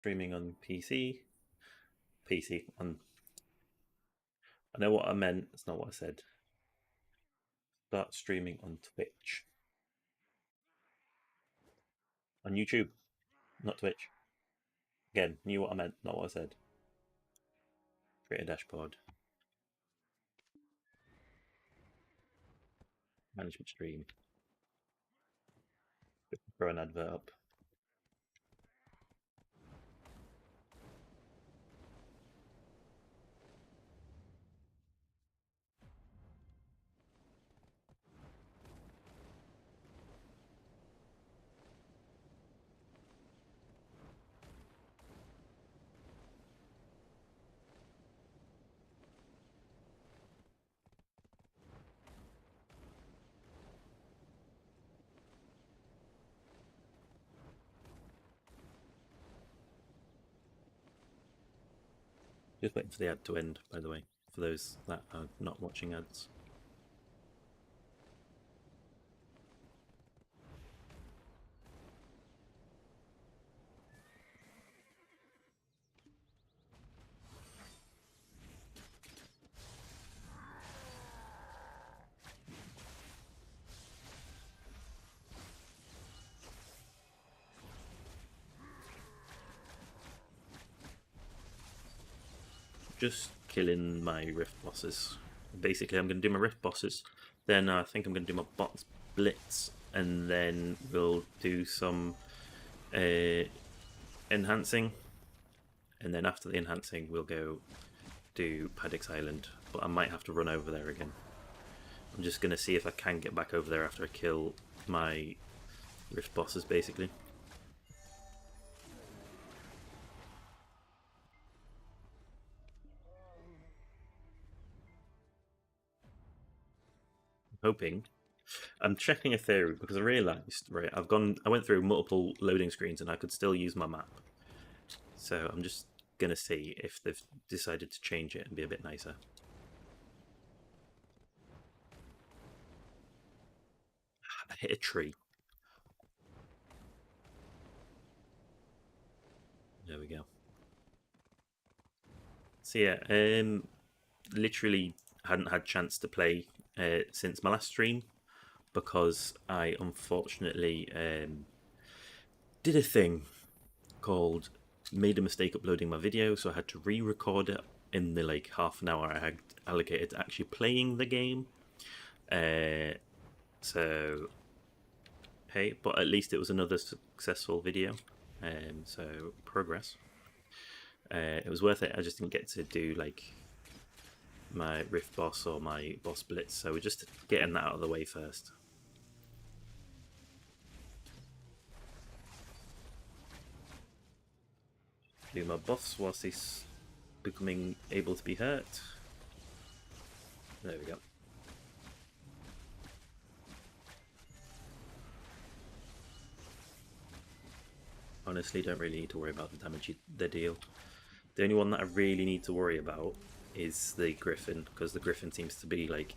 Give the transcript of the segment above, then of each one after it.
Streaming on PC. PC on. I know what I meant. It's not what I said. Start streaming on Twitch. On YouTube, not Twitch. Again, knew what I meant, not what I said. Create a dashboard. Management stream. Throw an advert up. Just waiting for the ad to end, by the way, for those that are not watching ads. Just killing my rift bosses. Basically, I'm going to do my rift bosses. Then I think I'm going to do my bots blitz, and then we'll do some enhancing. And then after the enhancing, we'll go do Padix Island. But I might have to run over there again. I'm just going to see if I can get back over there after I kill my rift bosses, basically. Hoping. I'm checking a theory because I realised, right, I went through multiple loading screens and I could still use my map. So I'm just gonna see if they've decided to change it and be a bit nicer. I hit a tree. There we go. So yeah, literally hadn't had chance to play since my last stream because I unfortunately did a thing called made a mistake uploading my video, so I had to re-record it in the like half an hour I had allocated to actually playing the game. So hey, but at least it was another successful video. So progress. It was worth it. I just didn't get to do like my rift boss or my boss blitz, so we're just getting that out of the way first. Do my buffs whilst he's becoming able to be hurt. There we go. Honestly, don't really need to worry about the damage they deal. The only one that I really need to worry about is the Griffin, because the Griffin seems to be like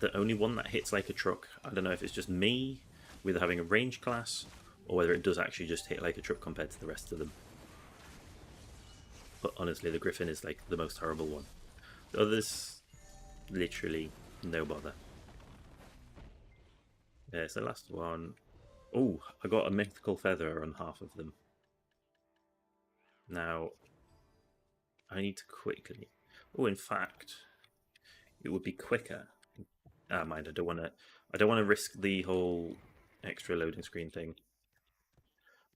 the only one that hits like a truck. I don't know if it's just me with having a range class or whether it does actually just hit like a truck compared to the rest of them. But honestly, the Griffin is like the most horrible one. The others, literally no bother. Yeah, so the last one. Oh, I got a mythical feather on half of them. Now, I need to quickly. Oh, in fact, it would be quicker. Ah, mind. I don't want to. I don't want to risk the whole extra loading screen thing.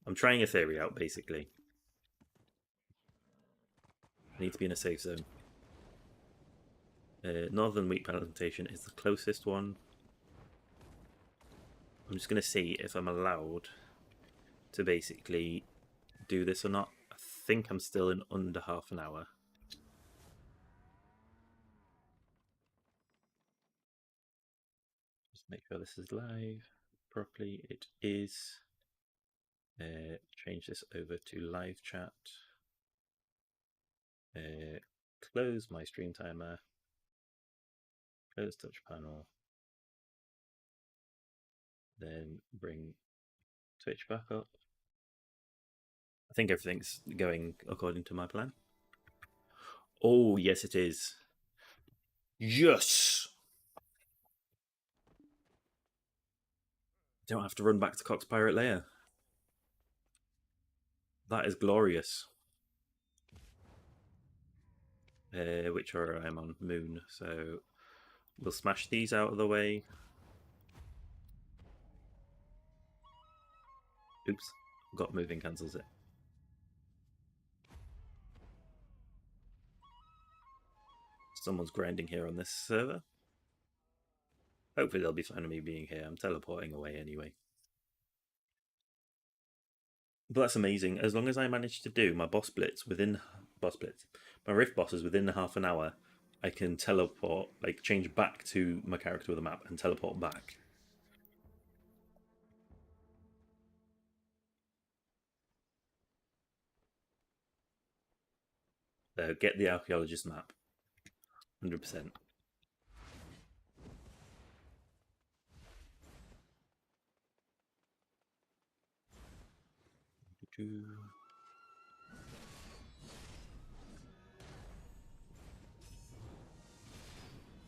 I'm trying a theory out, basically. I need to be in a safe zone. Northern wheat plantation is the closest one. I'm just going to see if I'm allowed to basically do this or not. I think I'm still in under half an hour. Just make sure this is live properly. It is. Change this over to live chat. Close my stream timer. Close touch panel. Then bring Twitch back up. I think everything's going according to my plan. Oh, yes, it is. Yes! Don't have to run back to Cox Pirate Lair. That is glorious. Which are I'm on? Moon. So we'll smash these out of the way. Oops. Got moving cancels it. Someone's grinding here on this server. Hopefully they'll be fine with me being here. I'm teleporting away anyway. But that's amazing. As long as I manage to do my my rift bosses within half an hour, I can teleport, like change back to my character with a map and teleport back. Get the archaeologist map. 100%.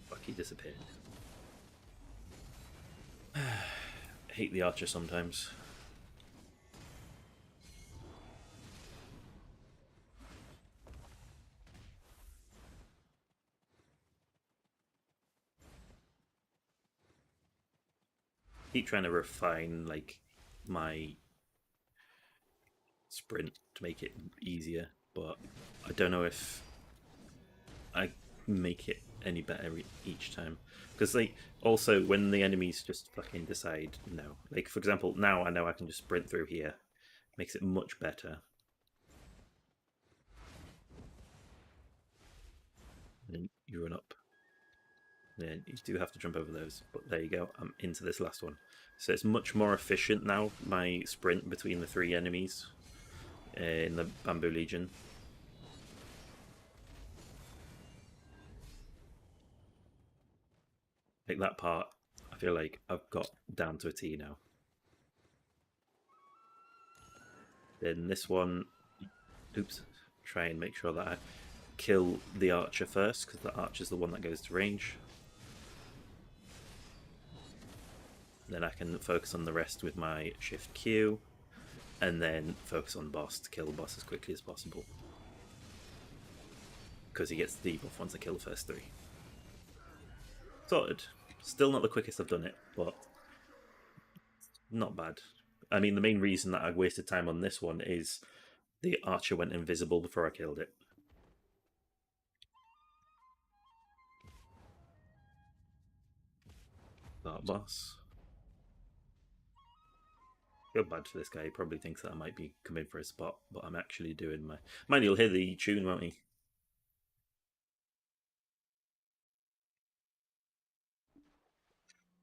Fuck, he disappeared. I hate the archer sometimes. Keep trying to refine like my sprint to make it easier, but I don't know if I make it any better each time. Because like also when the enemies just fucking decide no, like for example now I know I can just sprint through here, makes it much better. And you run up. Then you do have to jump over those, but there you go. I'm into this last one, so it's much more efficient now. My sprint between the three enemies in the Bamboo Legion. Like that part, I feel like I've got down to a T now. Then this one, oops, try and make sure that I kill the archer first, because the archer's the one that goes to range. Then I can focus on the rest with my shift Q, and then focus on boss to kill the boss as quickly as possible. Because he gets the debuff once I kill the first three. Sorted. Still not the quickest I've done it, but not bad. I mean, the main reason that I wasted time on this one is the archer went invisible before I killed it. That boss. Feel bad for this guy. He probably thinks that I might be coming for a spot, but I'm actually doing my. Mind you'll hear the tune, won't he?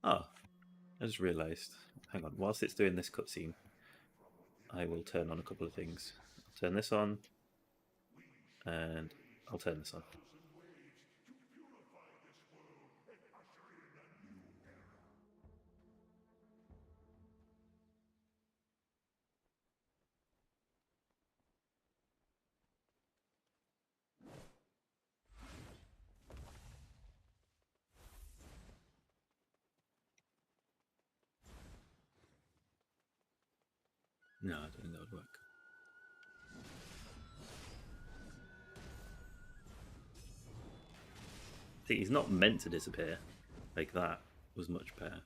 Oh, I just realised. Hang on. Whilst it's doing this cutscene, I will turn on a couple of things. I'll turn this on, and I'll turn this on. No, I don't think that would work. See, he's not meant to disappear. Like that was much better.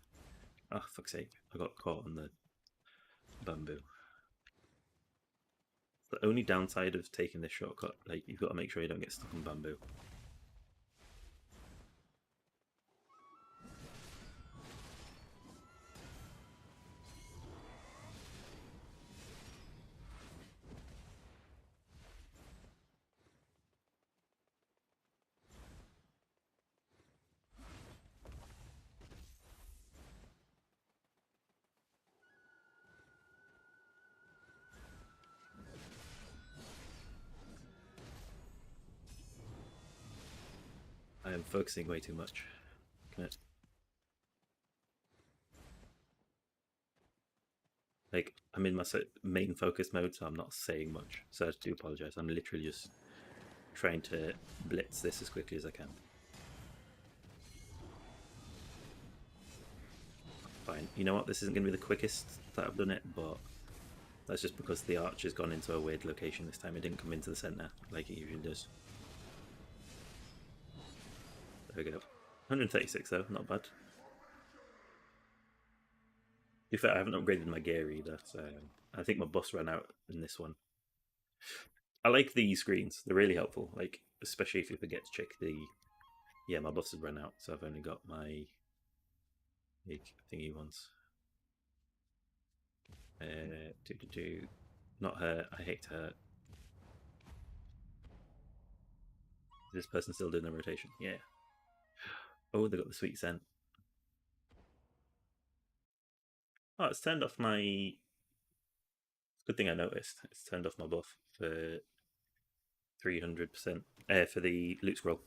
Oh, fuck's sake. I got caught on the bamboo. The only downside of taking this shortcut, like, you've got to make sure you don't get stuck on bamboo. I am focusing way too much. Like, I'm in my main focus mode, so I'm not saying much. So I do apologise. I'm literally just trying to blitz this as quickly as I can. Fine. You know what? This isn't going to be the quickest that I've done it, but that's just because the arch has gone into a weird location this time. It didn't come into the centre like it usually does. There we go. 136 though, not bad. To be fair, I haven't upgraded my gear either, so I think my buffs ran out in this one. I like these screens; they're really helpful. Like, especially if you forget to check the. Yeah, my buffs have run out, so I've only got my big thingy ones. Not her. I hate her. Is this person still doing the rotation? Yeah. Oh, they got the sweet scent. Oh, it's turned off my. Good thing I noticed. It's turned off my buff for 300% for the loot scroll.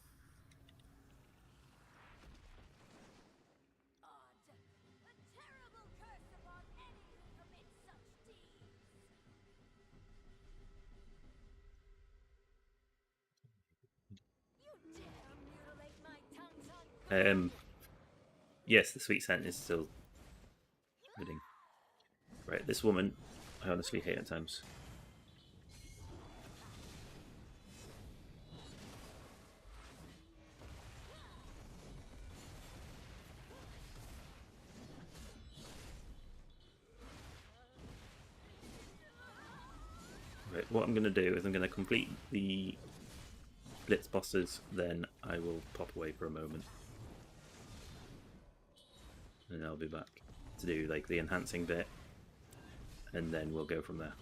Yes, the sweet scent is still winning. Right, this woman, I honestly hate at times. Right, what I'm going to do is I'm going to complete the blitz bosses, then I will pop away for a moment. And I'll be back to do like the enhancing bit, and then we'll go from there.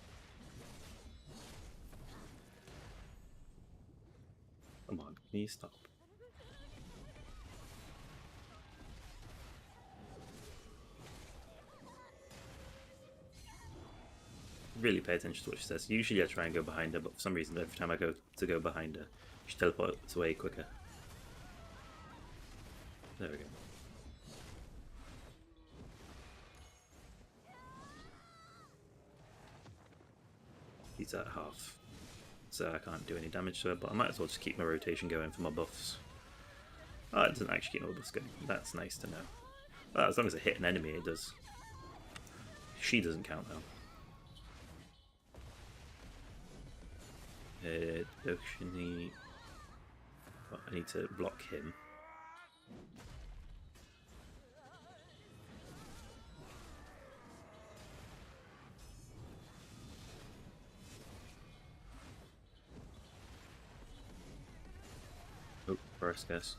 Come on, can you stop? Really pay attention to what she says. Usually I try and go behind her, but for some reason every time I go to go behind her, she teleports away quicker. There we go. He's at half, so I can't do any damage to her, but I might as well just keep my rotation going for my buffs. Oh, it doesn't actually keep my buffs going. That's nice to know. Well, as long as I hit an enemy, it does. She doesn't count though. Doshini. Oh, I need to block him. Oh, first guess.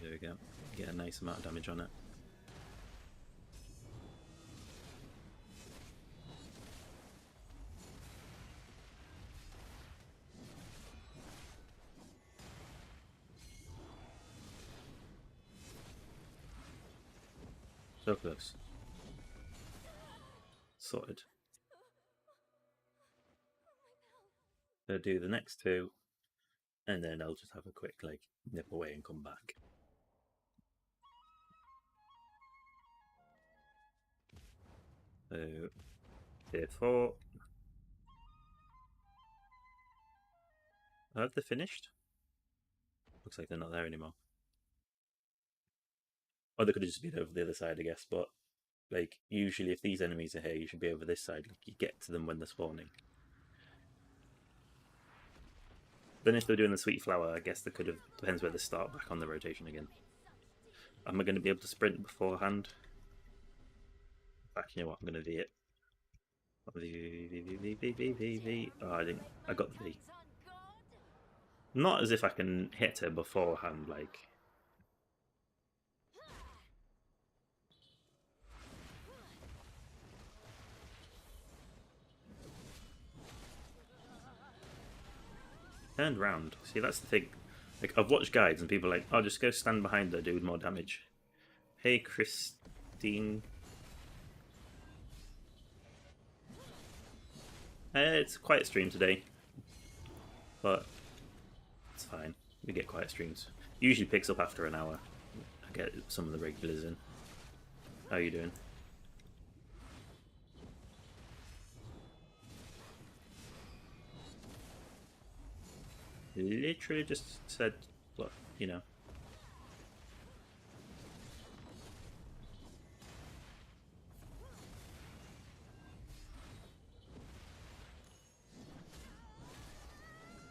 There we go. Get a nice amount of damage on it. So close. Sorted. I'll do the next two, and then I'll just have a quick like nip away and come back. So, tier 4. Have they finished? Looks like they're not there anymore. Or they could have just been over the other side, I guess, but like usually if these enemies are here, you should be over this side. Like, you get to them when they're spawning. Then if they're doing the sweet flower, I guess they could have, depends where they start back on the rotation again. Am I going to be able to sprint beforehand? In fact, you know what, I'm going to V it. V. Oh, I didn't. I got the V. Not as if I can hit her beforehand, like. Turned round. See, that's the thing. Like, I've watched guides and people are like, oh, just go stand behind her, do more damage. Hey, Christine. It's a quiet stream today, but it's fine. We get quiet streams. Usually picks up after an hour. I get some of the regulars in. How are you doing? Literally just said, what, you know.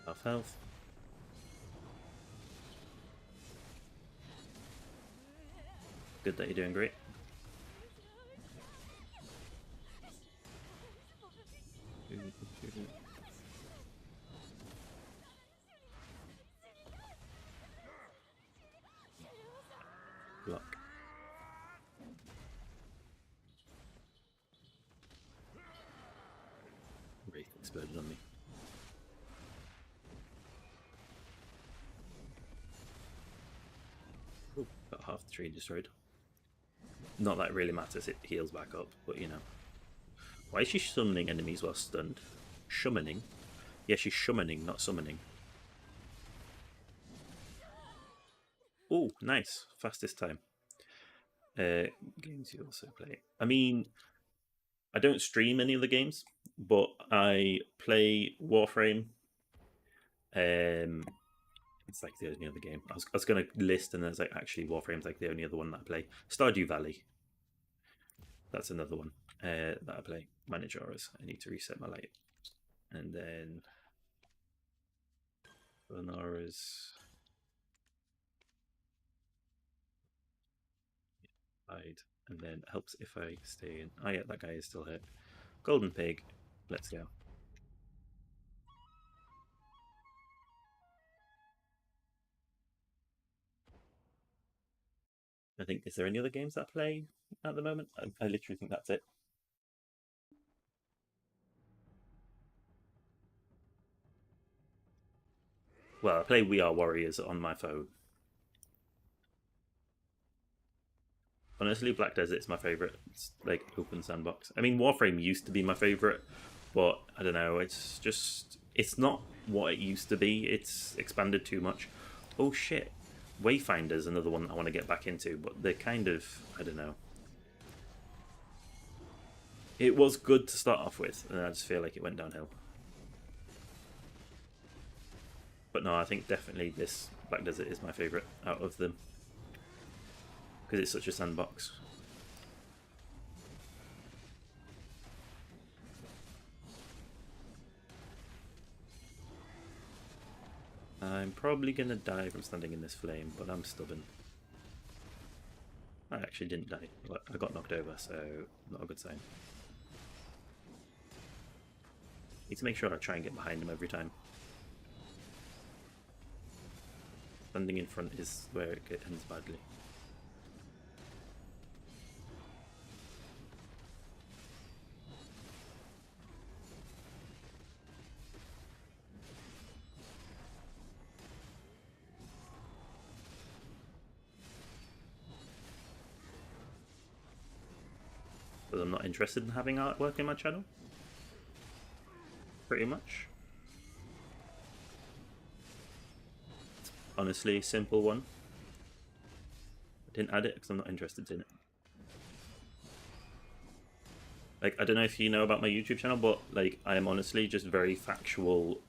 Half health. Good that you're doing great. Block. Wraith exploded on me. Ooh, got half the tree destroyed. Not that it really matters, it heals back up, but you know. Why is she summoning enemies while stunned? Summoning? Yeah, she's summoning, not summoning. Oh, nice. Fastest time. Games you also play. I mean, I don't stream any of the games, but I play Warframe. It's like the only other game. I was going to list, and there's like actually Warframe's like the only other one that I play. Stardew Valley. That's another one that I play. Manage auras. I need to reset my light, and then auras. Hide, and then helps if I stay in. Oh yeah, that guy is still hit. Golden Pig. Let's go. I think, is there any other games that I play at the moment? I literally think that's it. Well, I play We Are Warriors on my phone. Honestly, Black Desert's my favourite. It's like open sandbox. I mean, Warframe used to be my favourite, but I don't know. It's just, it's not what it used to be. It's expanded too much. Oh shit. Wayfinder's another one that I want to get back into, but they're kind of, I don't know. It was good to start off with, and I just feel like it went downhill. But no, I think definitely this Black Desert is my favourite out of them, because it's such a sandbox. I'm probably going to die from standing in this flame, but I'm stubborn. I actually didn't die. I got knocked over, so not a good sign. Need to make sure I try and get behind him every time. Standing in front is where it ends badly. Because I'm not interested in having artwork in my channel. Pretty much. It's honestly a simple one. I didn't add it because I'm not interested in it. Like, I don't know if you know about my YouTube channel, but like, I am honestly just very factual,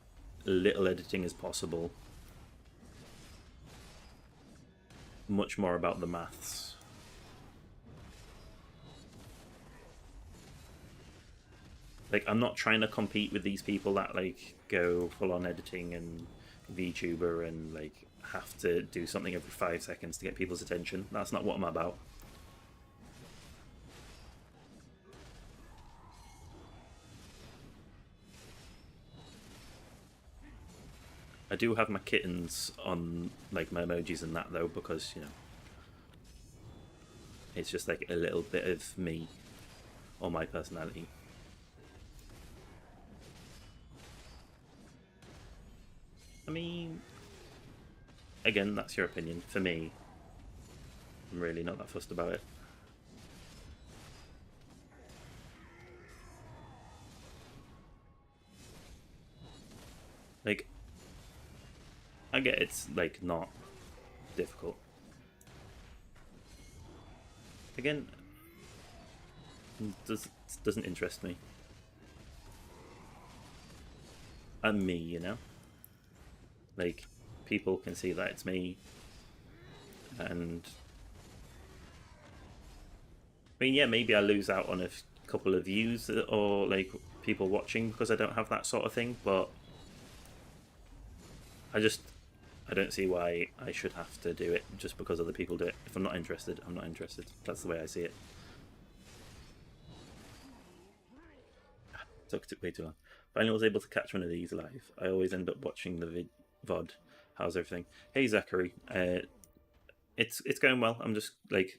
little editing as possible. Much more about the maths. Like, I'm not trying to compete with these people that like go full on editing and VTuber and like have to do something every 5 seconds to get people's attention. That's not what I'm about. I do have my kittens on like my emojis and that though, because you know, it's just like a little bit of me or my personality. I mean, again, that's your opinion. For me, I'm really not that fussed about it. Like, I get it's like not difficult. Again, does doesn't interest me. I'm me, you know. Like, people can see that it's me, and I mean, yeah, maybe I lose out on a couple of views or like people watching because I don't have that sort of thing, but I just I don't see why I should have to do it just because other people do it. If I'm not interested, I'm not interested. That's the way I see it. Took way too long. Finally was able to catch one of these live. I always end up watching the VOD. How's everything? Hey Zachary, it's going well. I'm just like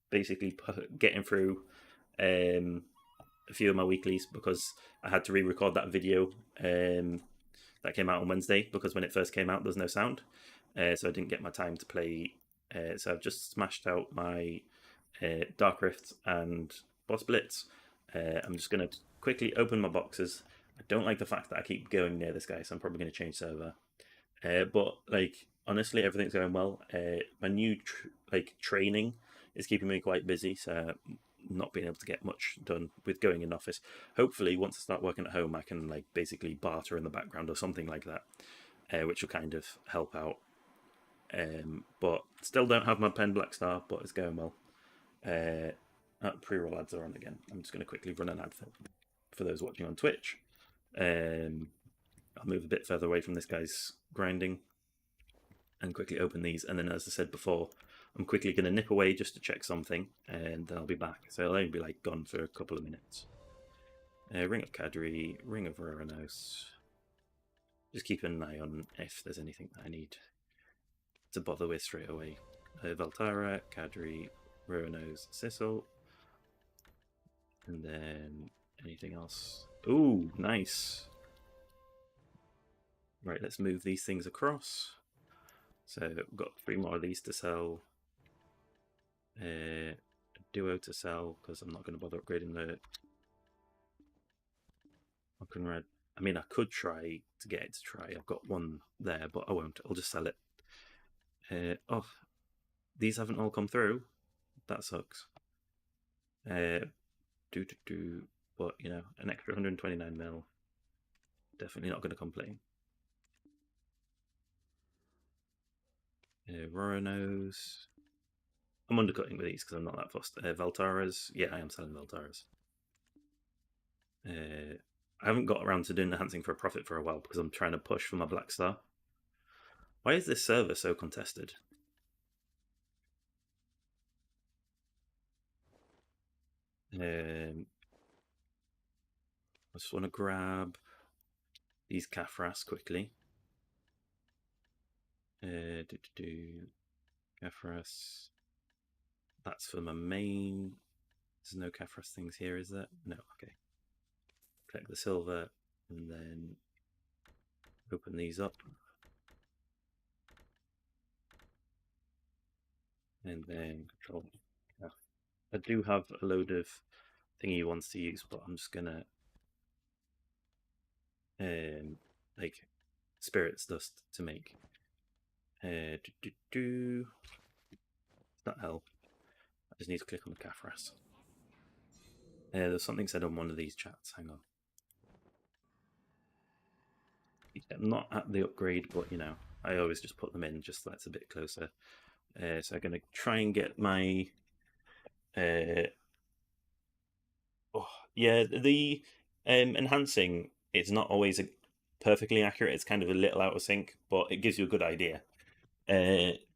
basically getting through um, a few of my weeklies because I had to re-record that video that came out on Wednesday because when it first came out, there's no sound, so I didn't get my time to play. So I've just smashed out my Dark Rift and Boss Blitz. I'm just going to quickly open my boxes. I don't like the fact that I keep going near this guy, so I'm probably going to change server. But like honestly, everything's going well. My new training is keeping me quite busy, so not being able to get much done with going in office. Hopefully, once I start working at home, I can like basically barter in the background or something like that, which will kind of help out. But still don't have my pen Black Star, but it's going well. Pre-roll ads are on again. I'm just going to quickly run an ad for those watching on Twitch. I'll move a bit further away from this guy's grinding and quickly open these. And then, as I said before, I'm quickly going to nip away just to check something, and then I'll be back. So I'll only be like gone for a couple of minutes. Ring of Kadri, Ring of Roranos. Just keep an eye on if there's anything that I need to bother with straight away. Valtara, Kadri, Roranos, Sissel. And then anything else? Ooh, nice. Right, let's move these things across. So we've got 3 more of these to sell. A duo to sell because I'm not going to bother upgrading the Oaken Red. I mean, I could try to get it to try. I've got one there, but I won't. I'll just sell it. Oh, these haven't all come through. That sucks. But you know, an extra 129 mil. Definitely not going to complain. Roronos. I'm undercutting with these because I'm not that fussed. Valtaras. Yeah, I am selling Valtaras. I haven't got around to doing enhancing for a profit for a while because I'm trying to push for my Black Star. Why is this server so contested? I just want to grab these Caphras quickly. Caphras. That's for my main. There's no Caphras things here, is there? No, okay. Collect the silver and then open these up. And then control. Yeah. I do have a load of thingy ones to use, but I'm just gonna like spirits dust to make. Does that help? I just need to click on the Caphras. There's something said on one of these chats. Hang on. I'm not at the upgrade, but you know, I always just put them in just so that's a bit closer. So I'm going to try and get my. Oh, yeah, the enhancing, it's not always perfectly accurate. It's kind of a little out of sync, but it gives you a good idea.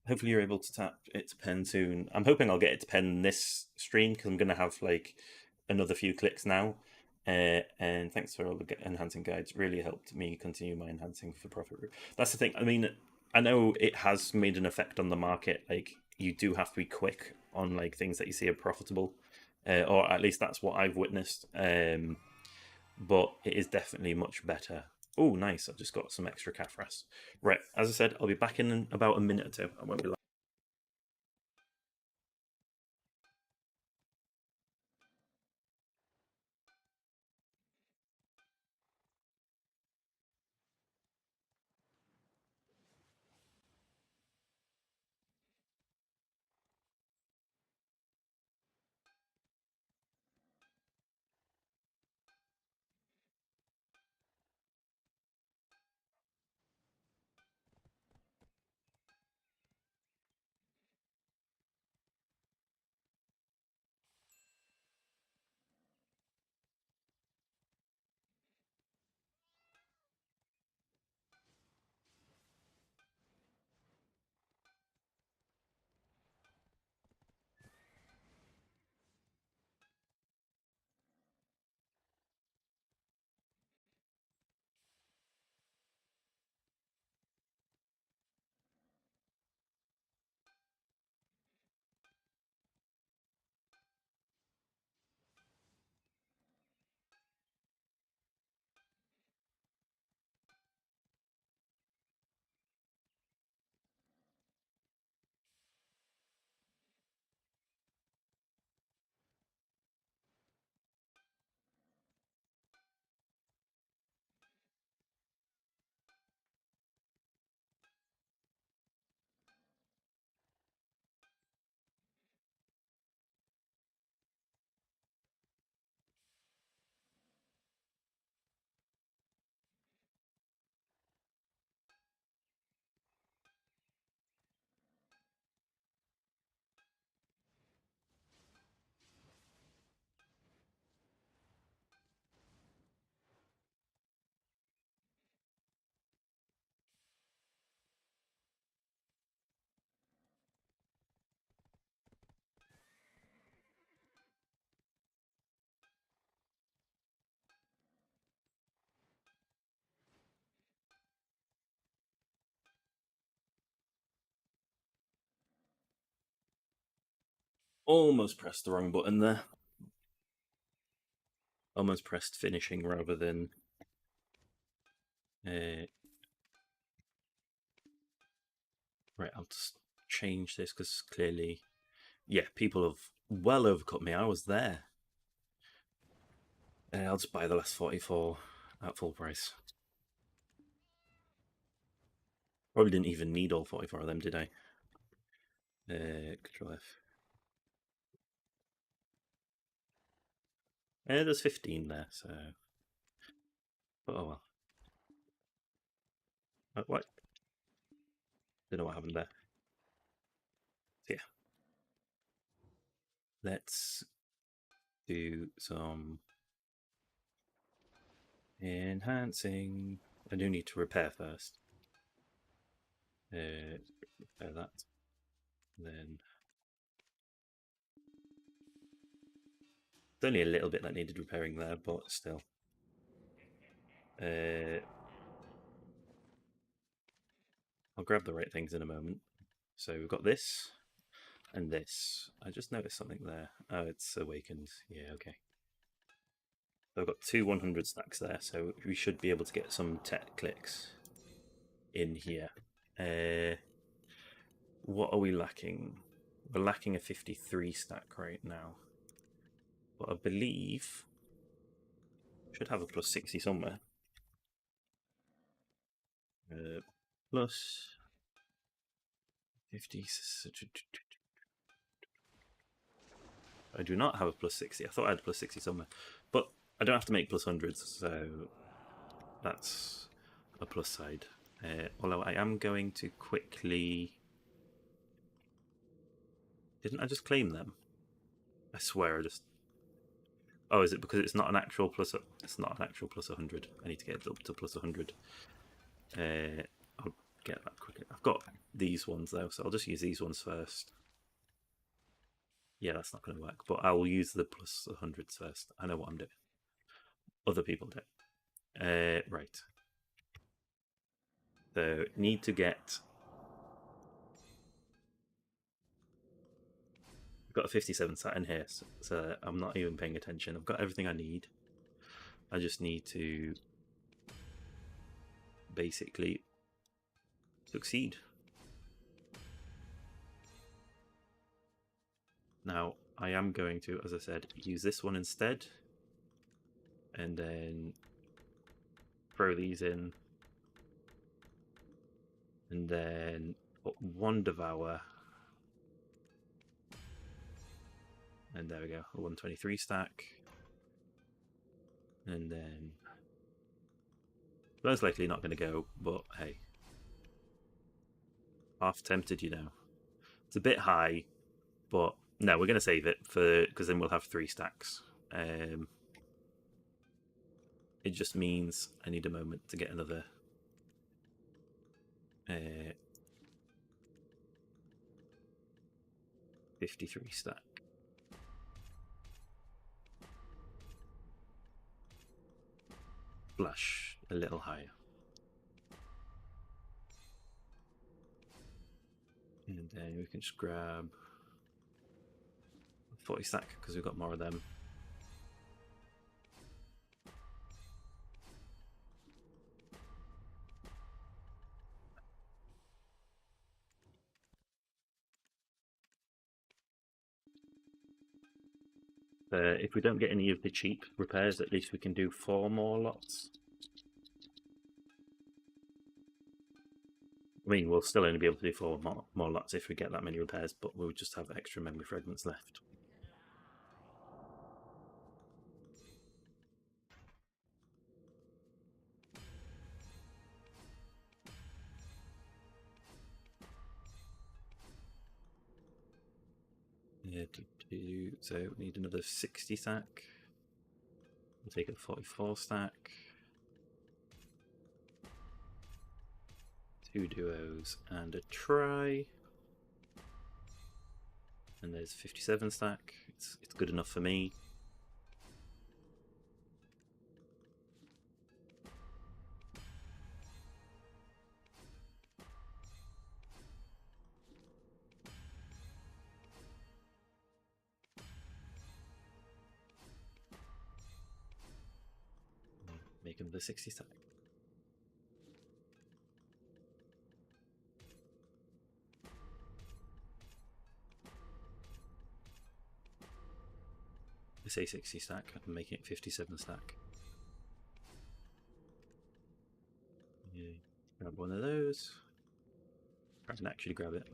Hopefully you're able to tap it to pen soon. I'm hoping I'll get it to pen this stream because I'm going to have like another few clicks now. And thanks for all the enhancing guides. Really helped me continue my enhancing for profit route. That's the thing. I mean, I know it has made an effect on the market. Like you do have to be quick on like things that you see are profitable, or at least that's what I've witnessed. But it is definitely much better. Oh, nice! I've just got some extra Caphras. Right, as I said, I'll be back in about a minute or two. I won't be long. Almost pressed the wrong button there. Almost pressed finishing rather than... right, I'll just change this because clearly... yeah, people have well overcut me. I was there. I'll just buy the last 44 at full price. Probably didn't even need all 44 of them, did I? Control F. There's 15 there, so... but oh well. What? Don't know what happened there. So yeah. Let's do some enhancing. I do need to repair first. Repair that. Then there's only a little bit that needed repairing there, but still. I'll grab the right things in a moment. So we've got this and this. I just noticed something there. Oh, it's awakened. Yeah, okay. So I've got two 100 stacks there, so we should be able to get some tech clicks in here. What are we lacking? We're lacking a 53 stack right now. But I believe should have a plus 60 somewhere. Plus 50. I do not have a plus 60. I thought I had a plus 60 somewhere. But I don't have to make plus hundreds, so that's a plus side. Although I am going to quickly... didn't I just claim them? I swear I just... oh, is it because it's not an actual plus... it's not an actual plus 100. I need to get it up to plus 100. I'll get that quickly. I've got these ones though, so I'll just use these ones first. Yeah, that's not going to work, but I will use the plus 100s first. I know what I'm doing. Other people do. Right. So, need to get... I've got a 57 sat in here, so I'm not even paying attention. I've got everything I need. I just need to basically succeed. Now, I am going to, as I said, use this one instead. And then throw these in. And then put one Devour. And there we go, a 123 stack. And then... most likely not going to go, but hey. Half tempted, you know. It's a bit high, but no, we're going to save it for because then we'll have 3 stacks. It just means I need a moment to get another 53 stack. Flash a little higher. And then we can just grab 40 stack because we've got more of them. If we don't get any of the cheap repairs, at least we can do 4 more lots. I mean, we'll still only be able to do 4 more lots if we get that many repairs, but we'll just have extra memory fragments left. Yeah, so we need another 60 stack. We'll take a 44 stack. 2 duos and a try. And there's 57 stack. It's good enough for me. make another 60 stack. I say 60 stack, I'm making it 57 stack. Yeah, grab one of those. I can actually grab it.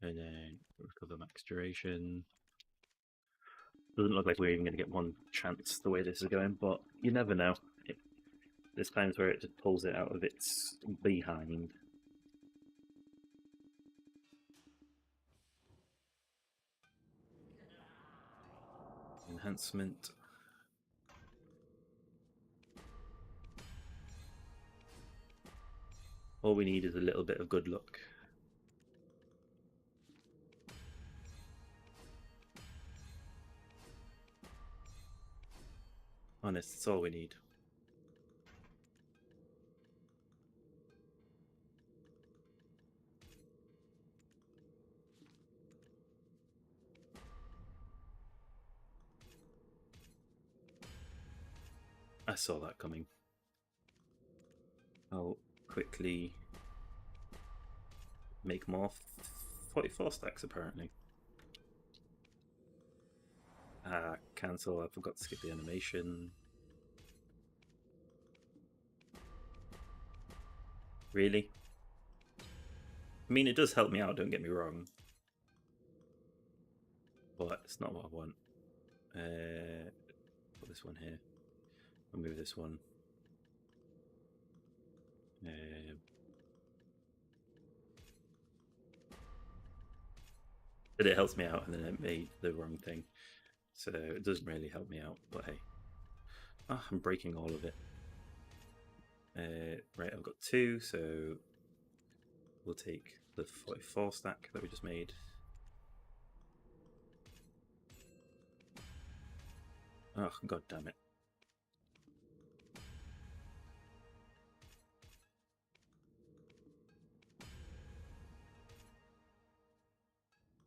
And then recover max duration. Doesn't look like we're even going to get one chance the way this is going, but you never know. There's times where it just pulls it out of its behind. Enhancement. All we need is a little bit of good luck. Honest, it's all we need. I saw that coming. I'll quickly make more 44 stacks apparently. Cancel, I forgot to skip the animation. Really? I mean, it does help me out, don't get me wrong. But it's not what I want. Put this one here. I'll move this one. But it helps me out, and then it made the wrong thing. So it doesn't really help me out, but hey. I'm breaking all of it. Right, I've got 2, so we'll take the 44 stack that we just made. Oh, god damn it.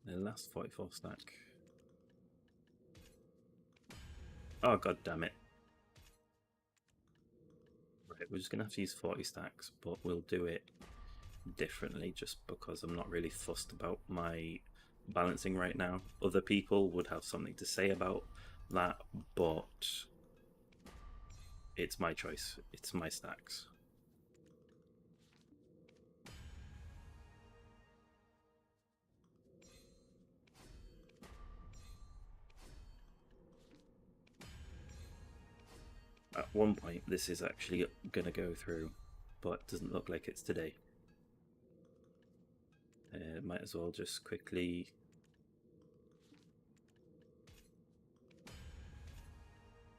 The last 44 stack. Oh god damn it. Right, we're just gonna have to use 40 stacks, but we'll do it differently just because I'm not really fussed about my balancing right now. Other people would have something to say about that, but it's my choice. It's my stacks. At one point, this is actually going to go through, but it doesn't look like it's today. Might as well just quickly...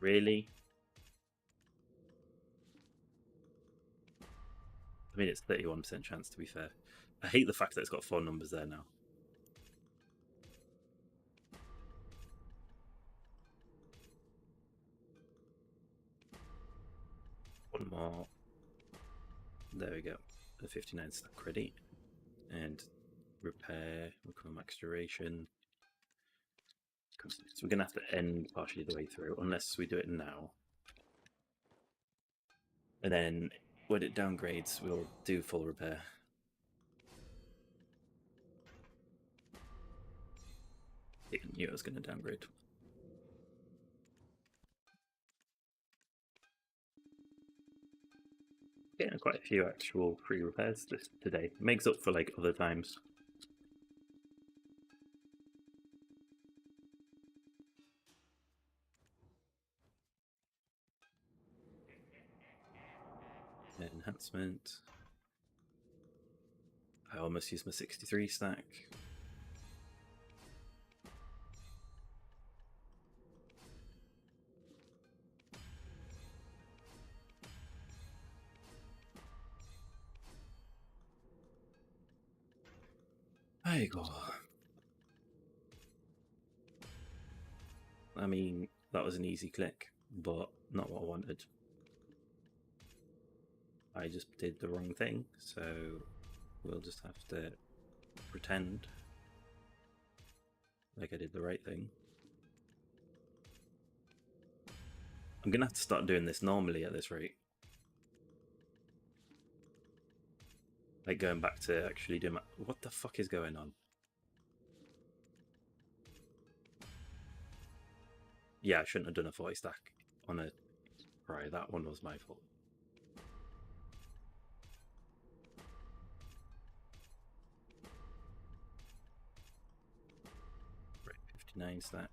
Really? I mean, it's 31% chance, to be fair. I hate the fact that it's got 4 numbers there now. One more. There we go. A 59 stack ready. And repair, recover max duration. So we're going to have to end partially the way through, unless we do it now. And then when it downgrades, we'll do full repair. I knew I was going to downgrade. Getting quite a few actual free repairs today. Makes up for like other times. Enhancement. I almost used my 63 stack. There you go. I mean, that was an easy click, but not what I wanted. I just did the wrong thing, so we'll just have to pretend like I did the right thing. I'm gonna have to start doing this normally at this rate. Like going back to actually doing my... What the fuck is going on? Yeah, I shouldn't have done a 40 stack on a... Right, that one was my fault. Right, 59 stack.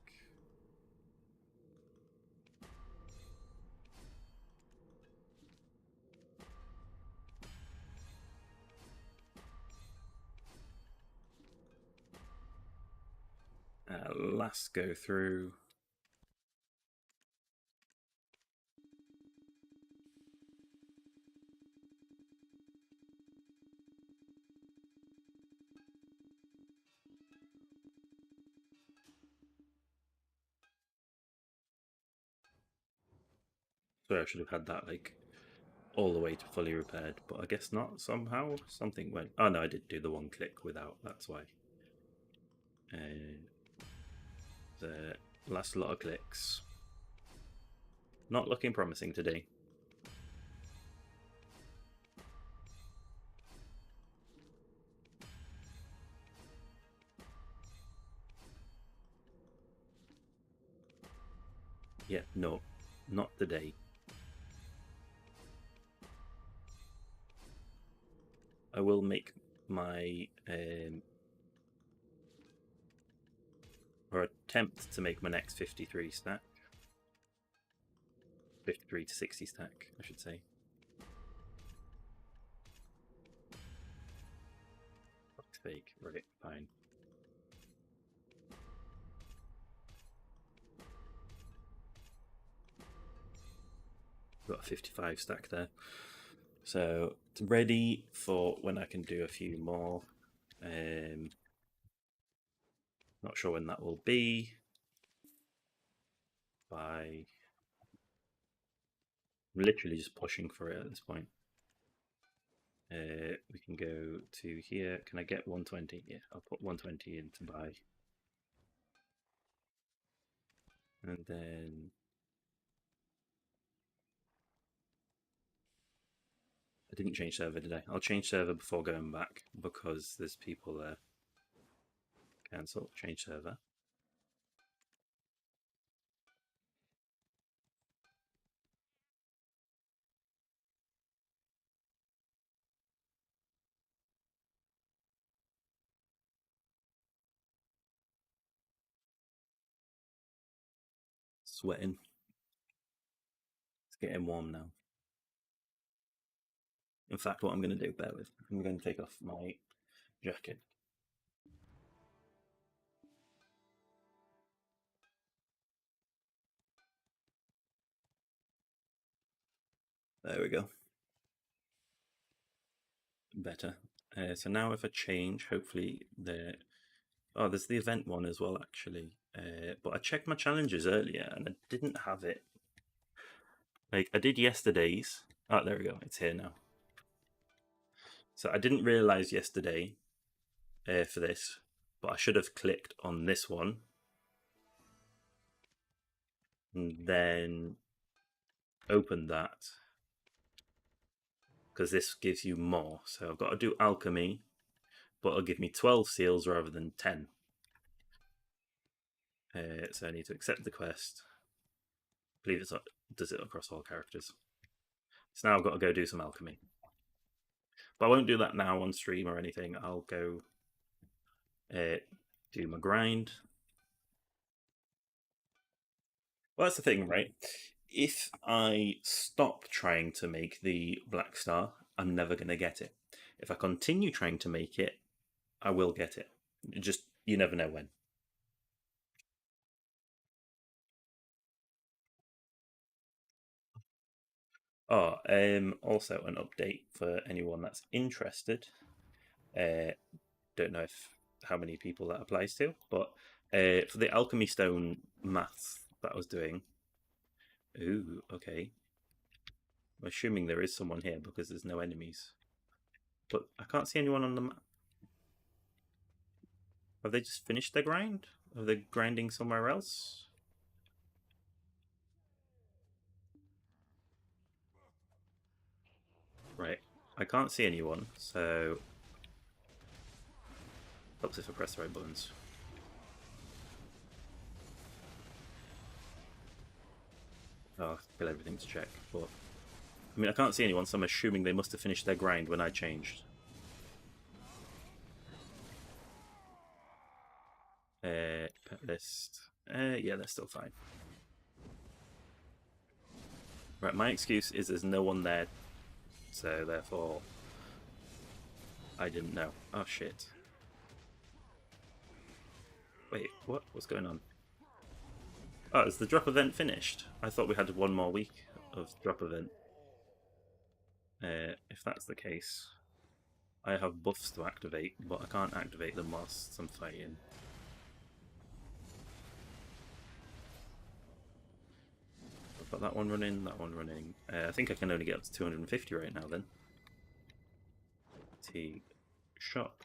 Last go through. So I should have had that like all the way to fully repaired, but I guess not. Somehow something went. Oh no, I did do the one click without. That's why. The last lot of clicks. Not looking promising today. Yeah, no, not today. I will make my or attempt to make my next 53 stack. 53 to 60 stack, I should say. That's fake, right? Fine. Got a 55 stack there. So it's ready for when I can do a few more. Not sure when that will be. I'm literally just pushing for it at this point. We can go to here. Can I get 120? Yeah, I'll put 120 in to buy. And then I didn't change server, did I? I'll change server before going back because there's people there. Cancel, change server. Sweating. It's getting warm now. In fact, what I'm going to do, bear with, I'm going to take off my jacket. There we go. Better. So now if I change, hopefully oh, there's the event one as well, actually. But I checked my challenges earlier and I didn't have it. Like, I did yesterday's. Oh, there we go. It's here now. So I didn't realize yesterday for this, but I should have clicked on this one and then opened that because this gives you more. So I've got to do alchemy, but it'll give me 12 seals rather than 10. So I need to accept the quest. I believe it does it across all characters. So now I've got to go do some alchemy. But I won't do that now on stream or anything. I'll go do my grind. Well, that's the thing, right? If I stop trying to make the Black Star, I'm never going to get it. If I continue trying to make it, I will get it. Just, you never know when. Oh, also an update for anyone that's interested. Don't know if how many people that applies to, but for the alchemy stone maths that I was doing. Ooh, okay. I'm assuming there is someone here because there's no enemies, but I can't see anyone on the map. Have they just finished their grind? Are they grinding somewhere else? Right. I can't see anyone, so helps if I press the right buttons. Oh, I'll kill everything to check, but I mean I can't see anyone, so I'm assuming they must have finished their grind when I changed. Pet list. Yeah, they're still fine. Right, my excuse is there's no one there, so therefore I didn't know. Oh shit. Wait, what? What's going on? Oh, is the drop event finished? I thought we had one more week of drop event. If that's the case, I have buffs to activate, but I can't activate them whilst I'm fighting. I've got that one running, that one running. I think I can only get up to 250 right now then. T shop.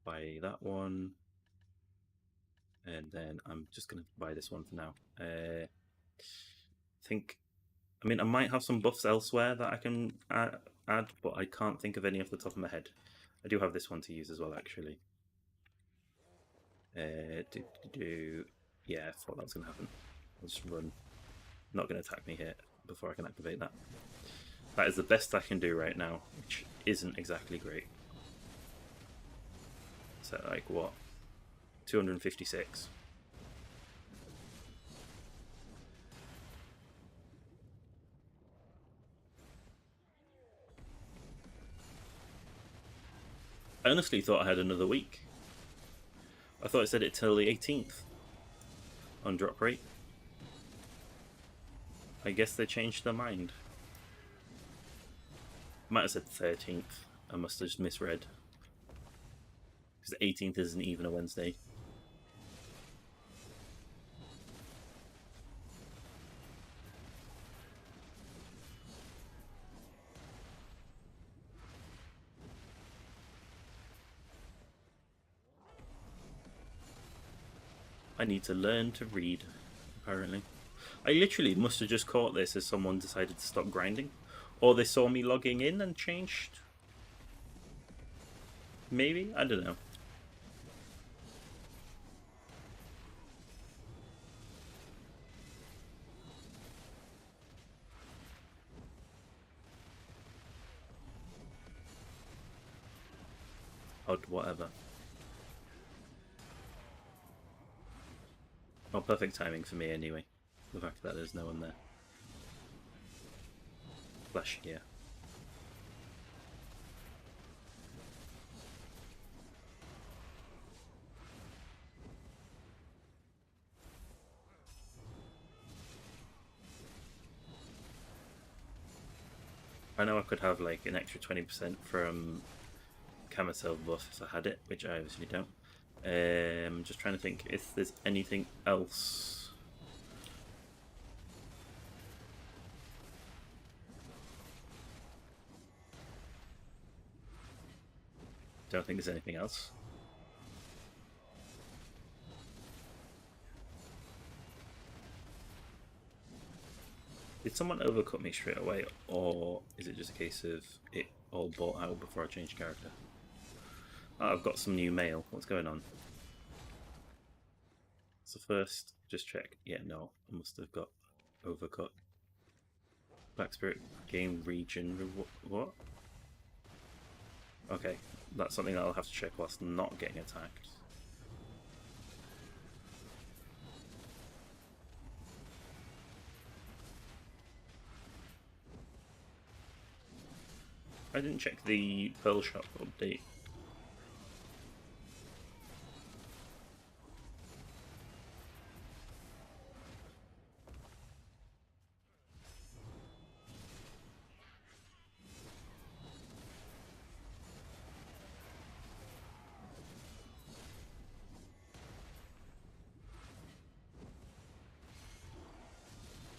Buy that one. And then I'm just going to buy this one for now. I mean, I might have some buffs elsewhere that I can add, but I can't think of any off the top of my head. I do have this one to use as well, actually. Yeah, I thought that was going to happen. I'll just run. Not going to attack me here before I can activate that. That is the best I can do right now, which isn't exactly great. So, like, what? 256. I honestly thought I had another week. I thought it said it till the 18th on drop rate. I guess they changed their mind. Might have said 13th. I must have just misread. Because the 18th isn't even a Wednesday. I need to learn to read, apparently. I literally must have just caught this as someone decided to stop grinding. Or they saw me logging in and changed. Maybe? I don't know. Odd, whatever. Oh, perfect timing for me anyway. The fact that there's no one there. Flash, yeah. I know I could have like an extra 20% from Carousel buff if I had it, which I obviously don't. Just trying to think if there's anything else. Don't think there's anything else. Did someone overcut me straight away, or is it just a case of it all bought out before I changed character? Oh, I've got some new mail. What's going on? So first, just check. Yeah, no, I must have got overcut. Black Spirit game region. What? Okay, that's something that I'll have to check whilst not getting attacked. I didn't check the Pearl Shop update.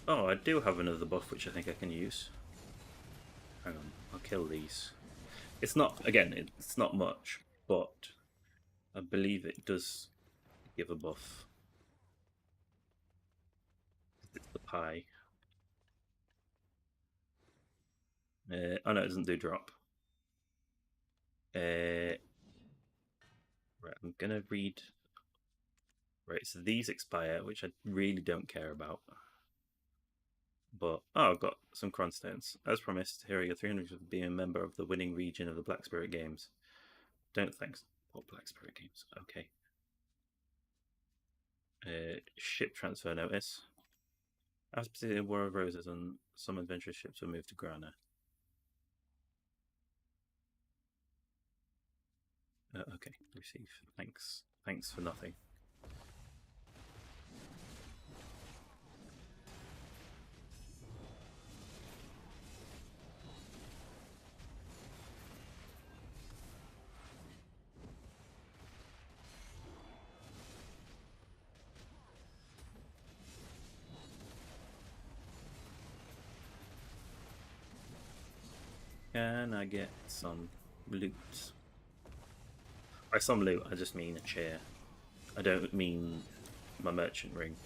Oh, I do have another buff which I think I can use. Hang on, I'll kill these. It's not, again, it's not much, but I believe it does give a buff. It's the pie. Oh no, it doesn't do drop. Right, I'm gonna read. Right, so these expire, which I really don't care about. But, oh, I've got some Cronstones. As promised, here are your 300 for being a member of the winning region of the Black Spirit Games. Don't thanks. What Black Spirit Games? Okay. Ship transfer notice. As particularly in War of Roses, and some adventurous ships were moved to Grana. Okay, receive. Thanks. Thanks for nothing. Can I get some loot? By some loot, I just mean a chair. I don't mean my merchant ring.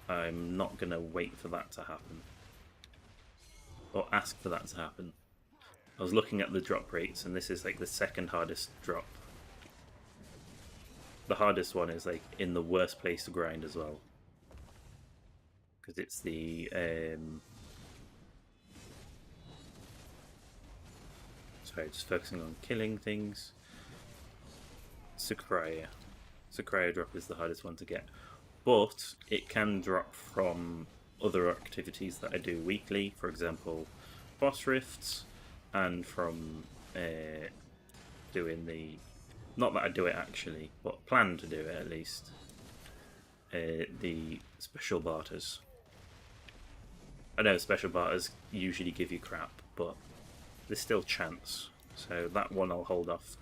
I'm not going to wait for that to happen. Or ask for that to happen. I was looking at the drop rates, and this is like the second hardest drop. The hardest one is like in the worst place to grind as well. Because it's the... Sorry, just focusing on killing things. Sucraya. Sucraya drop is the hardest one to get. But it can drop from other activities that I do weekly, for example, boss rifts, and from doing the... Not that I do it actually, but plan to do it at least. The special barters. I know special barters usually give you crap, but there's still chance. So that one I'll hold off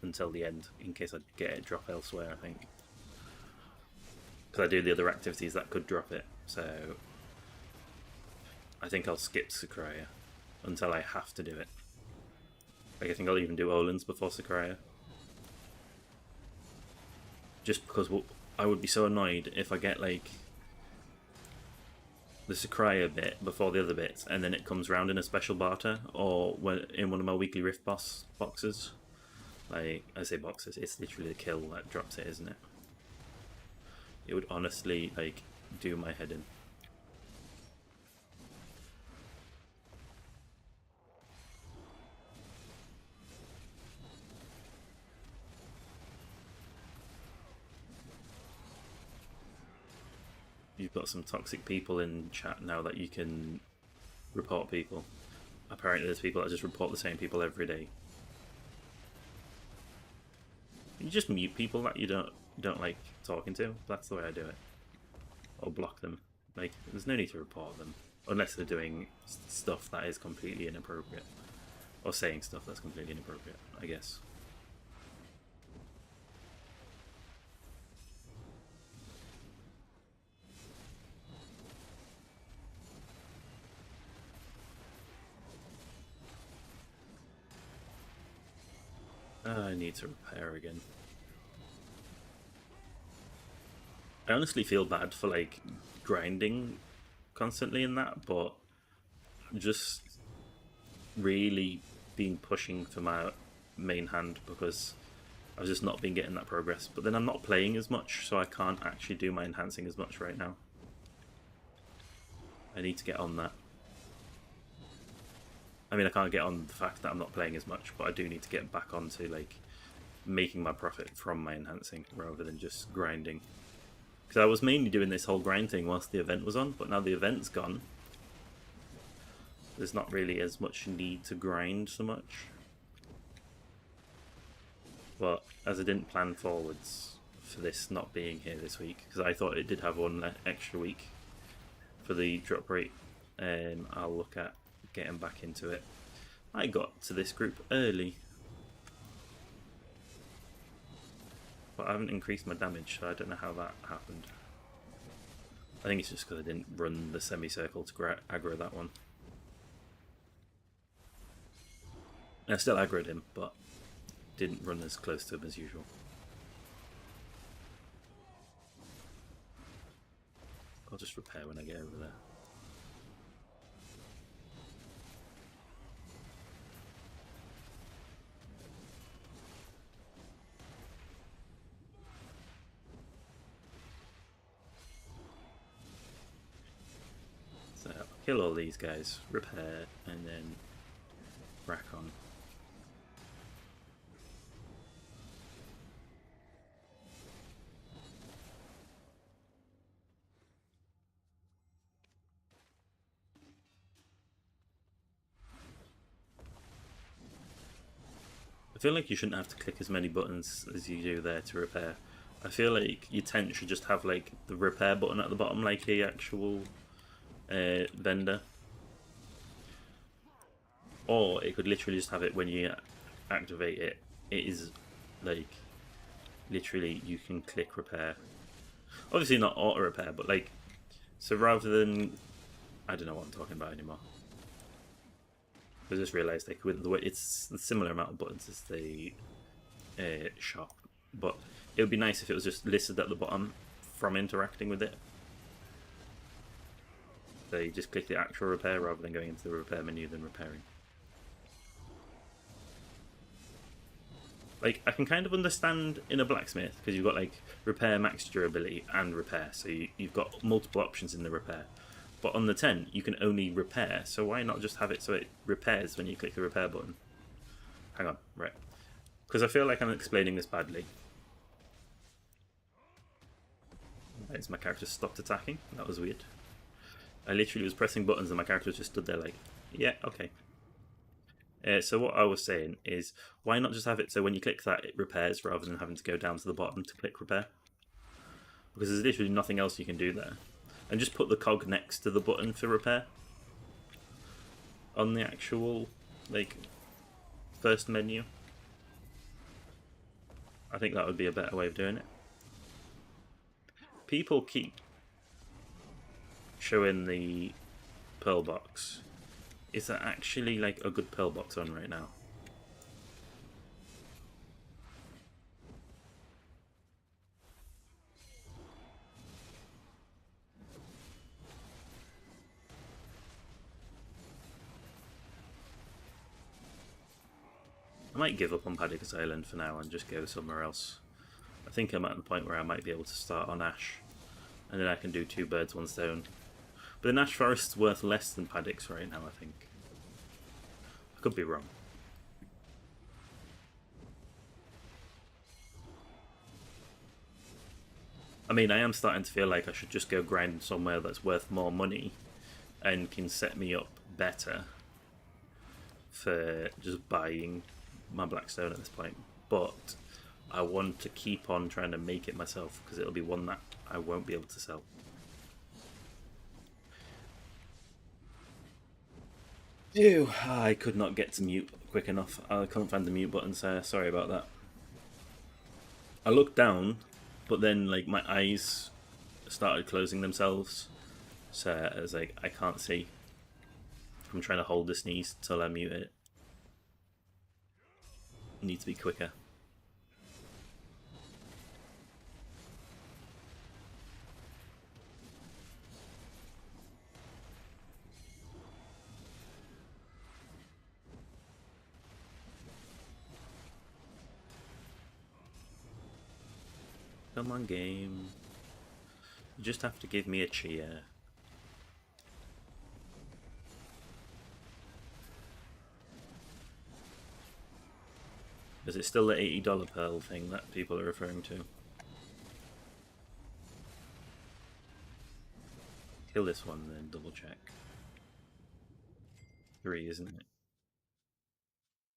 until the end, in case I get it drop elsewhere, I think. Because I do the other activities that could drop it, so I think I'll skip Sakraya until I have to do it. Like, I think I'll even do Olin's before Sakraya. Just because I would be so annoyed if I get, like, the Sakraya bit before the other bits, and then it comes round in a special barter, or in one of my weekly Rift Boss boxes. Like, I say boxes, it's literally the kill that drops it, isn't it? It would honestly, like, do my head in. You've got some toxic people in chat now that you can report people. Apparently there's people that just report the same people every day. You just mute people that you don't like talking to. That's the way I do it. Or block them. Like, there's no need to report them. Unless they're doing stuff that is completely inappropriate. Or saying stuff that's completely inappropriate, I guess. I need to repair again. I honestly feel bad for, like, grinding constantly in that, but just really been pushing for my main hand because I've just not been getting that progress. But then I'm not playing as much, so I can't actually do my enhancing as much right now. I need to get on that. I mean, I can't get on the fact that I'm not playing as much, but I do need to get back onto, like, making my profit from my enhancing rather than just grinding. Because I was mainly doing this whole grind thing whilst the event was on, but now the event's gone. There's not really as much need to grind so much. But as I didn't plan forwards for this not being here this week, because I thought it did have one extra week for the drop rate, I'll look at getting back into it. I got to this group early, but I haven't increased my damage, so I don't know how that happened. I think it's just because I didn't run the semicircle to aggro that one. And I still aggroed him, but didn't run as close to him as usual. I'll just repair when I get over there. kill all these guys, repair, and then rack on. I feel like you shouldn't have to click as many buttons as you do there to repair. I feel like your tent should just have like the repair button at the bottom, like a actual vendor. Or it could literally just have it when you activate it. It is like literally you can click repair. Obviously not auto repair, but like, so rather than, I don't know what I'm talking about anymore. I just realised like with the way it's a similar amount of buttons as the shop, but it would be nice if it was just listed at the bottom from interacting with it. So you just click the actual repair rather than going into the repair menu then repairing. Like, I can kind of understand in a blacksmith because you've got like repair, max durability, and repair, so you've got multiple options in the repair. But on the tent, you can only repair, so why not just have it so it repairs when you click the repair button? Hang on, right. Because I feel like I'm explaining this badly. Right, my character stopped attacking. That was weird. I literally was pressing buttons and my character just stood there like, yeah, okay. So what I was saying is, why not just have it so when you click that, it repairs rather than having to go down to the bottom to click repair? Because there's literally nothing else you can do there. And just put the cog next to the button for repair on the actual, like, first menu. I think that would be a better way of doing it. People keep showing the pearl box. Is that actually like a good pearl box on right now? I might give up on Padix Island for now and just go somewhere else. I think I'm at the point where I might be able to start on Ash, and then I can do 2 birds, 1 stone. But the Ash Forest's worth less than Padix right now, I think. I could be wrong. I mean, I am starting to feel like I should just go grind somewhere that's worth more money and can set me up better for just buying my blackstone at this point. But I want to keep on trying to make it myself because it'll be one that I won't be able to sell. Ew, I could not get to mute quick enough. I couldn't find the mute button, so sorry about that. I looked down, but then like my eyes started closing themselves, so I was like, I can't see. I'm trying to hold the sneeze till I mute it. Need to be quicker. Come on, game. You just have to give me a cheer. Is it still the $80 pearl thing that people are referring to? Kill this one then, double check. 3, isn't it?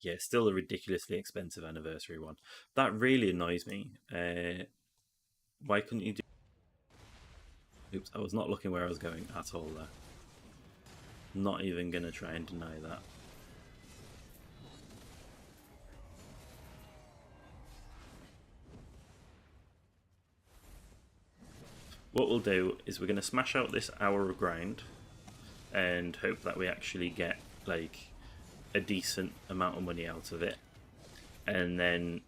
Yeah, still a ridiculously expensive anniversary one. That really annoys me. Why couldn't you do... Oops, I was not looking where I was going at all there. Not even going to try and deny that. What we'll do is we're going to smash out this hour of grind and hope that we actually get like a decent amount of money out of it. And then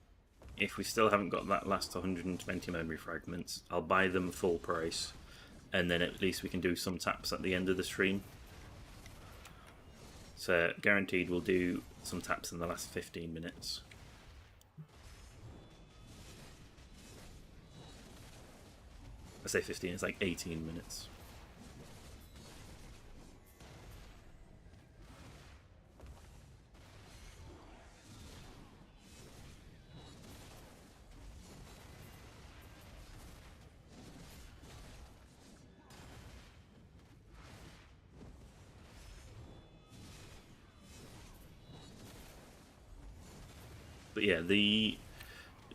if we still haven't got that last 120 memory fragments, I'll buy them full price, and then at least we can do some taps at the end of the stream. So guaranteed we'll do some taps in the last 15 minutes. I say 15, it's like 18 minutes. But yeah, the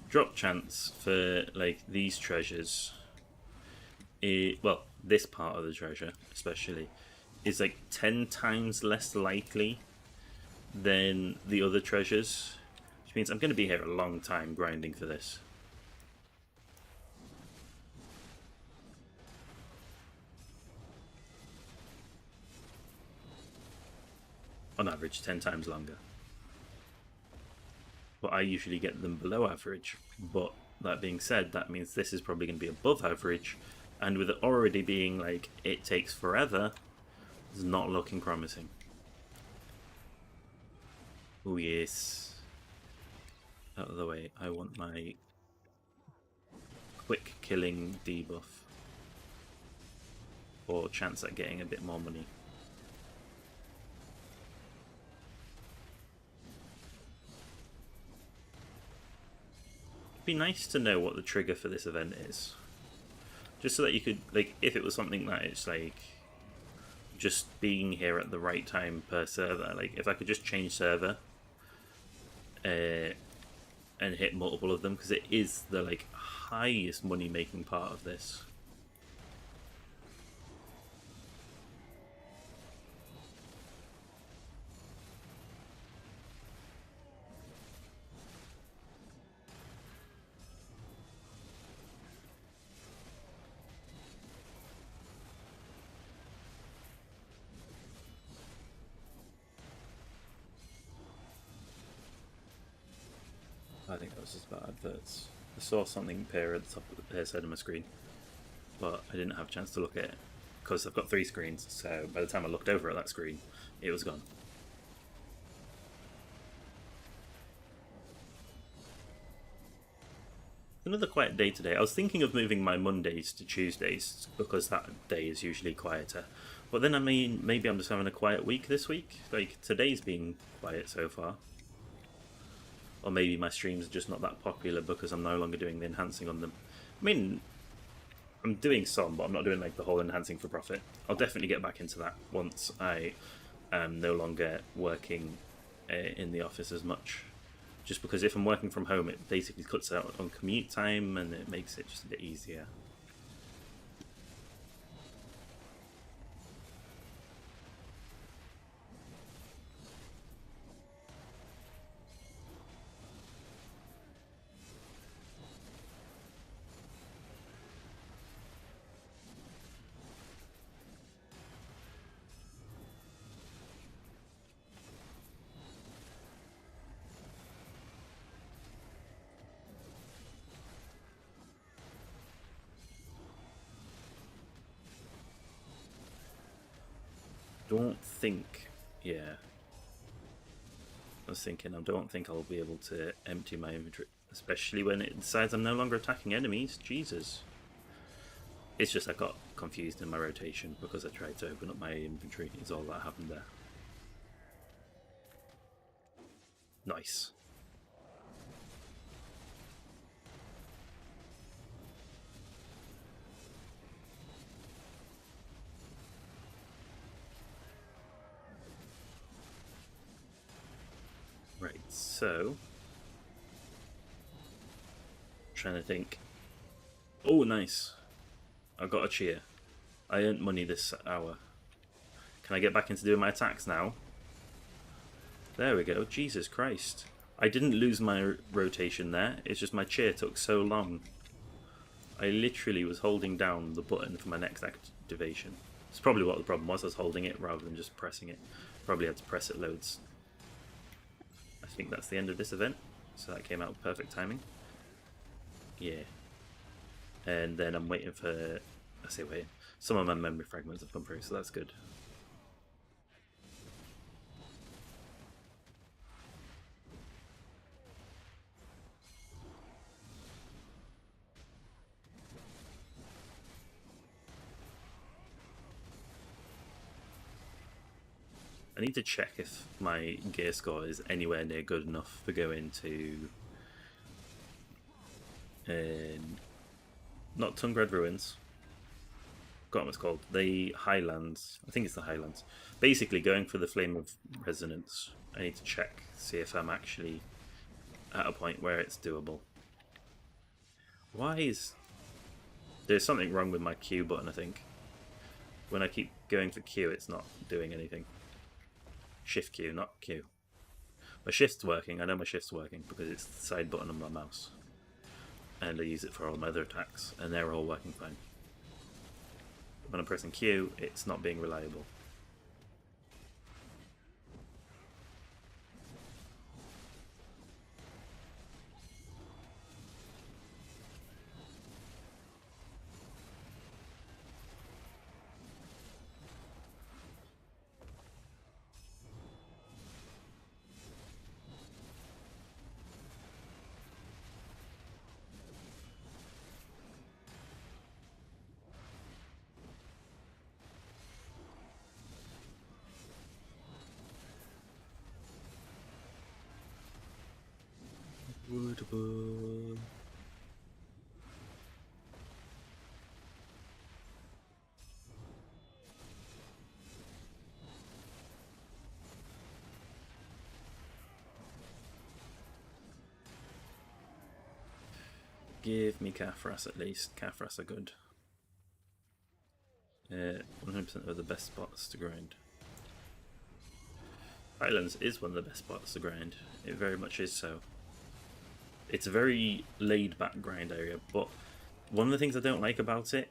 drop chance for like these treasures, well, this part of the treasure especially, is like 10 times less likely than the other treasures, which means I'm going to be here a long time grinding for this. On average, 10 times longer. But I usually get them below average. But that being said, that means this is probably going to be above average. And with it already being like, it takes forever, it's not looking promising. Oh yes. Out of the way, I want my quick killing debuff. Or chance at getting a bit more money. It'd be nice to know what the trigger for this event is. Just so that you could, like, if it was something that it's like just being here at the right time per server, like if I could just change server and hit multiple of them, because it is the like highest money making part of this. I think that was just about adverts. I saw something appear at the top of the side of my screen, but I didn't have a chance to look at it because I've got 3 screens, so by the time I looked over at that screen, it was gone. Another quiet day today. I was thinking of moving my Mondays to Tuesdays because that day is usually quieter. But then I mean, maybe I'm just having a quiet week this week. Like, today's been quiet so far. Or maybe my streams are just not that popular because I'm no longer doing the enhancing on them. I mean, I'm doing some, but I'm not doing like the whole enhancing for profit. I'll definitely get back into that once I am no longer working in the office as much. Just because if I'm working from home, it basically cuts out on commute time and it makes it just a bit easier. Don't think, yeah. I was thinking, I don't think I'll be able to empty my inventory, especially when it decides I'm no longer attacking enemies. Jesus. It's just I got confused in my rotation because I tried to open up my inventory, is all that happened there. Nice. Right, so trying to think. Oh, nice. I got a cheer. I earned money this hour. Can I get back into doing my attacks now? There we go. Jesus Christ. I didn't lose my rotation there. It's just my cheer took so long. I literally was holding down the button for my next activation. It's probably what the problem was. I was holding it rather than just pressing it. Probably had to press it loads. I think that's the end of this event. So that came out with perfect timing. Yeah. And then I'm waiting for... I say wait. Some of my memory fragments have come through, so that's good. I need to check if my gear score is anywhere near good enough for going to not Tungred Ruins. Got what it's called. The Highlands. I think it's the Highlands. Basically, going for the Flame of Resonance. I need to check, see if I'm actually at a point where it's doable. Why is... There's something wrong with my Q button, I think. When I keep going for Q, it's not doing anything. Shift Q, not Q. My shift's working. I know my shift's working because it's the side button on my mouse. And I use it for all my other attacks, and they're all working fine. But when I'm pressing Q, it's not being reliable. Woodable. Give me Caphras at least. Caphras are good. 100% of the best spots to grind. Highlands is one of the best spots to grind. It very much is so. It's a very laid-back grind area, but one of the things I don't like about it,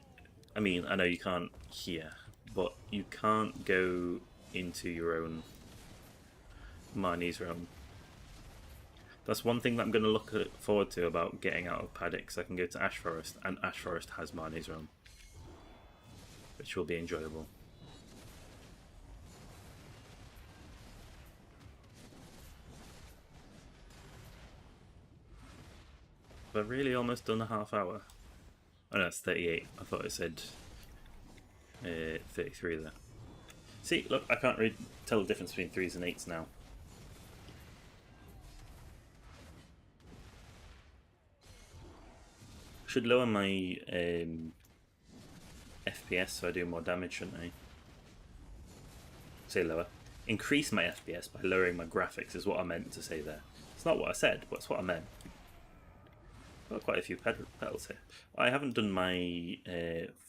I mean, I know you can't here, but you can't go into your own Marnie's realm. That's one thing that I'm going to look forward to about getting out of Padix. I can go to Ash Forest, and Ash Forest has Marnie's realm, which will be enjoyable. But I've really almost done a half hour. Oh no, it's 38. I thought it said 33 there. See, look, I can't really tell the difference between 3s and 8s now. Should lower my FPS so I do more damage, shouldn't I? Say lower. Increase my FPS by lowering my graphics is what I meant to say there. It's not what I said, but it's what I meant. Got quite a few petals here. I haven't done my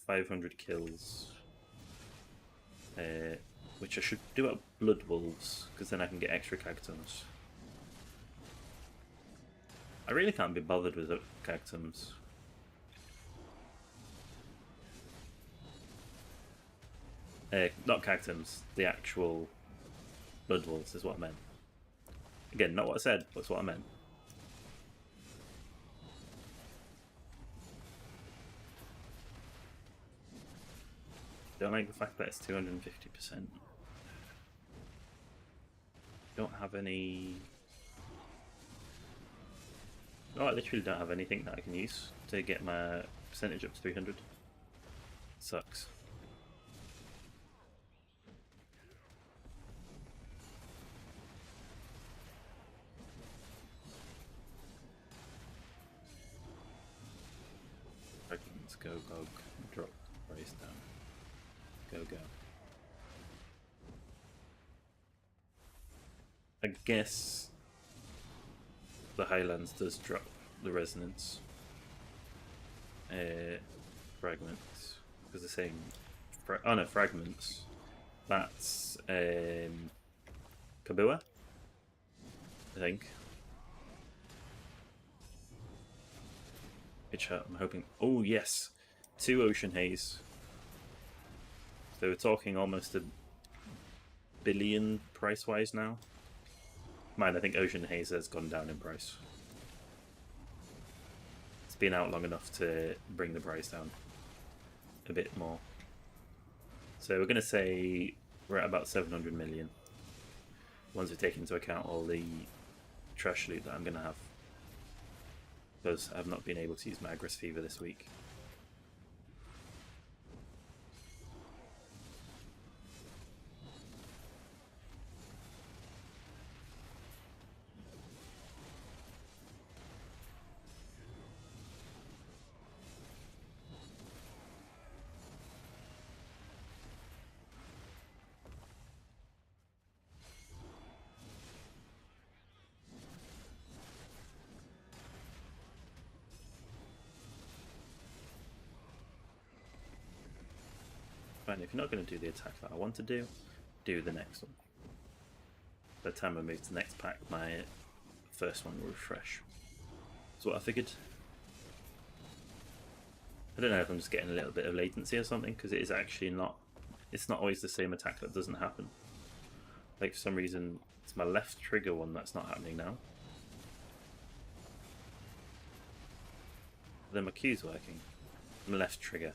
500 kills, which I should do at Blood Wolves, because then I can get extra cactums. I really can't be bothered with the cactums. Not cactums, the actual Blood Wolves is what I meant. Again, not what I said, but it's what I meant. Don't like the fact that it's 250%. Don't have any... No, I literally don't have anything that I can use to get my percentage up to 300. Sucks. Let's go, drop price down. Go. I guess the Highlands does drop the resonance fragments because the same. Oh no, fragments. That's Kabua, I think. Which I'm hoping. Oh yes, 2 Ocean Haze. So we're talking almost $1 billion price-wise now. Mind, I think Ocean Haze has gone down in price. It's been out long enough to bring the price down a bit more. So we're going to say we're at about 700 million. Once we take into account all the trash loot that I'm going to have. Because I've not been able to use my Aggress Fever this week. fine. If you're not going to do the attack that I want to do the next one. By the time I move to the next pack, my first one will refresh. That's what I figured. I don't know if I'm just getting a little bit of latency or something, because it is actually not... It's not always the same attack that doesn't happen. Like, for some reason, it's my left trigger one that's not happening now. Then my Q's working. My left trigger.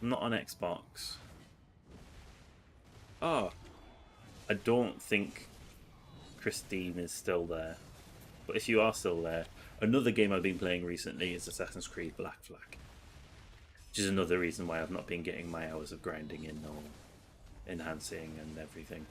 I'm not on Xbox. Oh, I don't think Christine is still there. But if you are still there, another game I've been playing recently is Assassin's Creed Black Flag. Which is another reason why I've not been getting my hours of grinding in or enhancing and everything.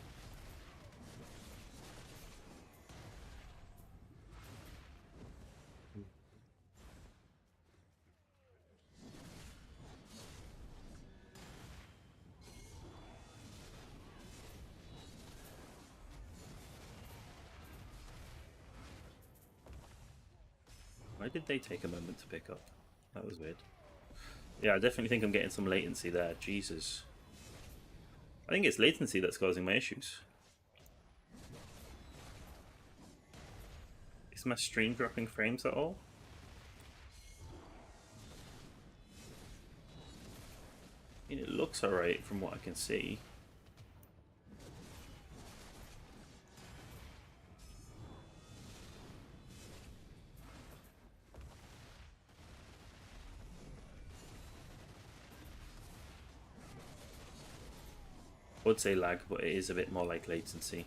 Why did they take a moment to pick up? That was weird. Yeah, I definitely think I'm getting some latency there. Jesus. I think it's latency that's causing my issues. Is my stream dropping frames at all? I mean, it looks alright from what I can see. I would say lag, but it is a bit more like latency.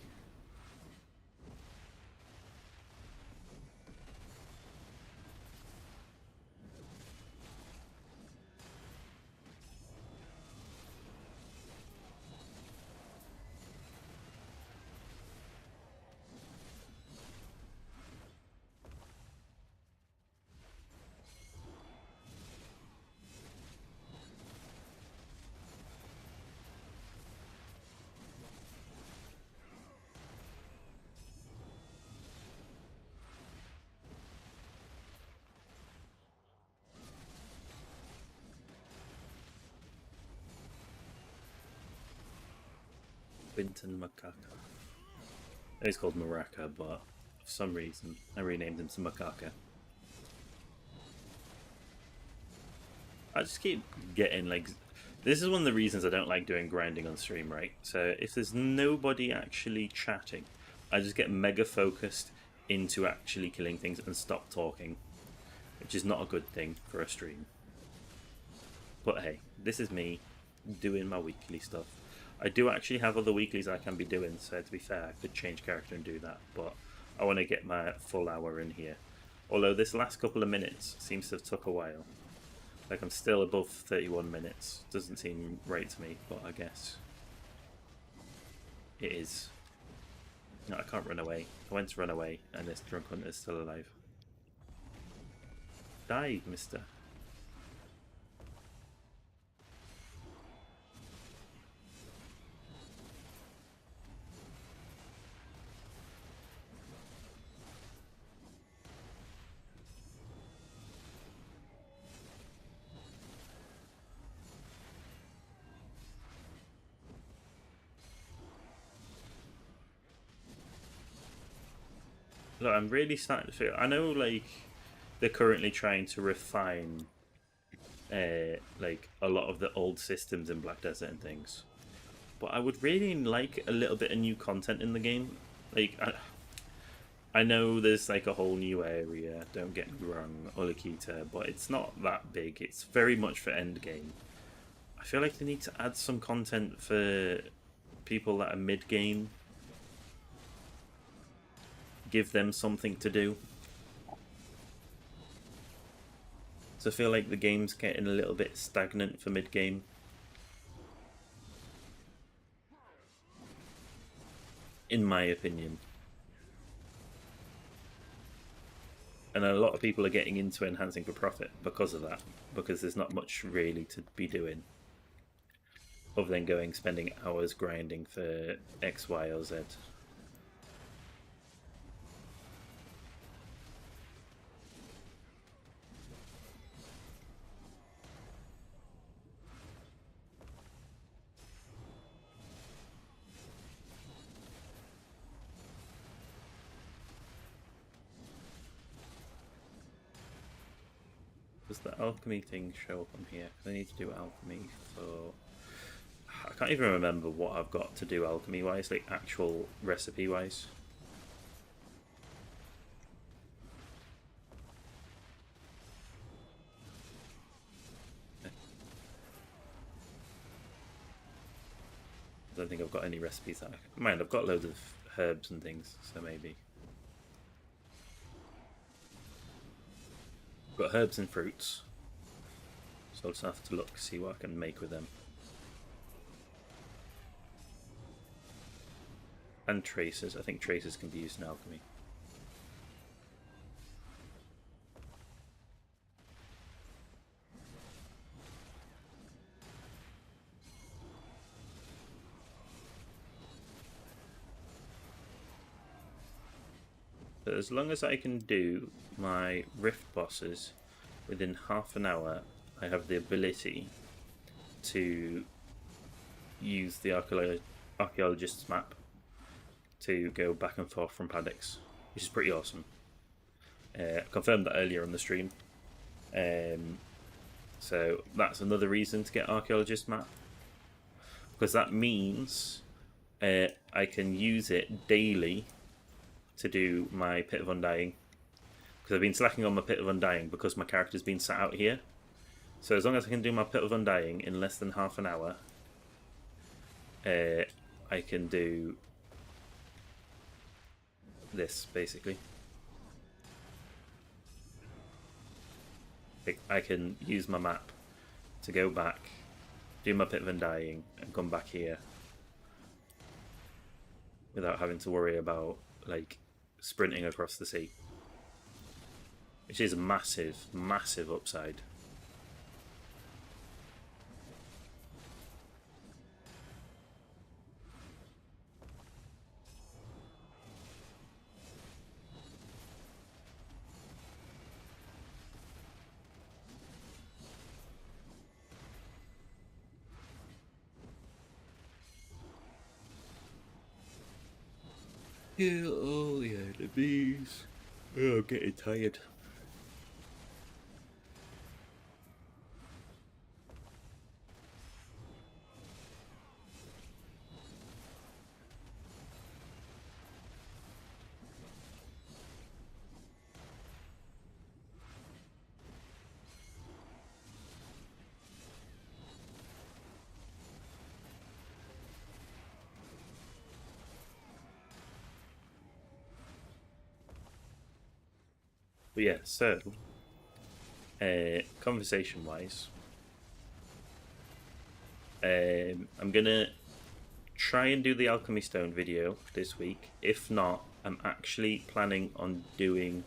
Winton Macaca. He's called Maraca, but for some reason I renamed him to Macaca. I just keep getting like... This is one of the reasons I don't like doing grinding on stream, right? So if there's nobody actually chatting, I just get mega focused into actually killing things and stop talking, which is not a good thing for a stream. But hey, this is me doing my weekly stuff. I do actually have other weeklies I can be doing, so to be fair, I could change character and do that, but I want to get my full hour in here. Although this last couple of minutes seems to have took a while. Like, I'm still above 31 minutes. Doesn't seem right to me, but I guess it is. No, I can't run away. I went to run away, and this drunk hunter is still alive. Die, mister. Look, I'm really starting to feel... I know, like, they're currently trying to refine, like, a lot of the old systems in Black Desert and things. But I would really like a little bit of new content in the game. Like, I know there's, like, a whole new area, don't get me wrong, Ulikita, but it's not that big. It's very much for endgame. I feel like they need to add some content for people that are mid-game. Give them something to do. So I feel like the game's getting a little bit stagnant for mid-game. In my opinion. And a lot of people are getting into enhancing for profit because of that. Because there's not much really to be doing. Other than spending hours grinding for X, Y, or Z. Does the alchemy thing show up on here? Because I need to do alchemy for... I can't even remember what I've got to do alchemy wise, like actual recipe wise. I don't think I've got any recipes that mind, I've got loads of herbs and things, so maybe. I've got herbs and fruits. So I'll just have to look, see what I can make with them. And traces. I think traces can be used in alchemy. But as long as I can do my rift bosses within half an hour, I have the ability to use the archaeologist's map to go back and forth from Padix, which is pretty awesome. I confirmed that earlier on the stream. So that's another reason to get archaeologist map, because that means I can use it daily to do my Pit of Undying, because I've been slacking on my Pit of Undying because my character's been sat out here. So as long as I can do my Pit of Undying in less than half an hour, I can do this basically. I can use my map to go back, do my Pit of Undying, and come back here without having to worry about like sprinting across the sea, which is a massive, massive upside. Kill all the enemies. Oh, I'm getting tired. But yeah, so conversation wise, I'm gonna try and do the alchemy stone video this week. If not, I'm actually planning on doing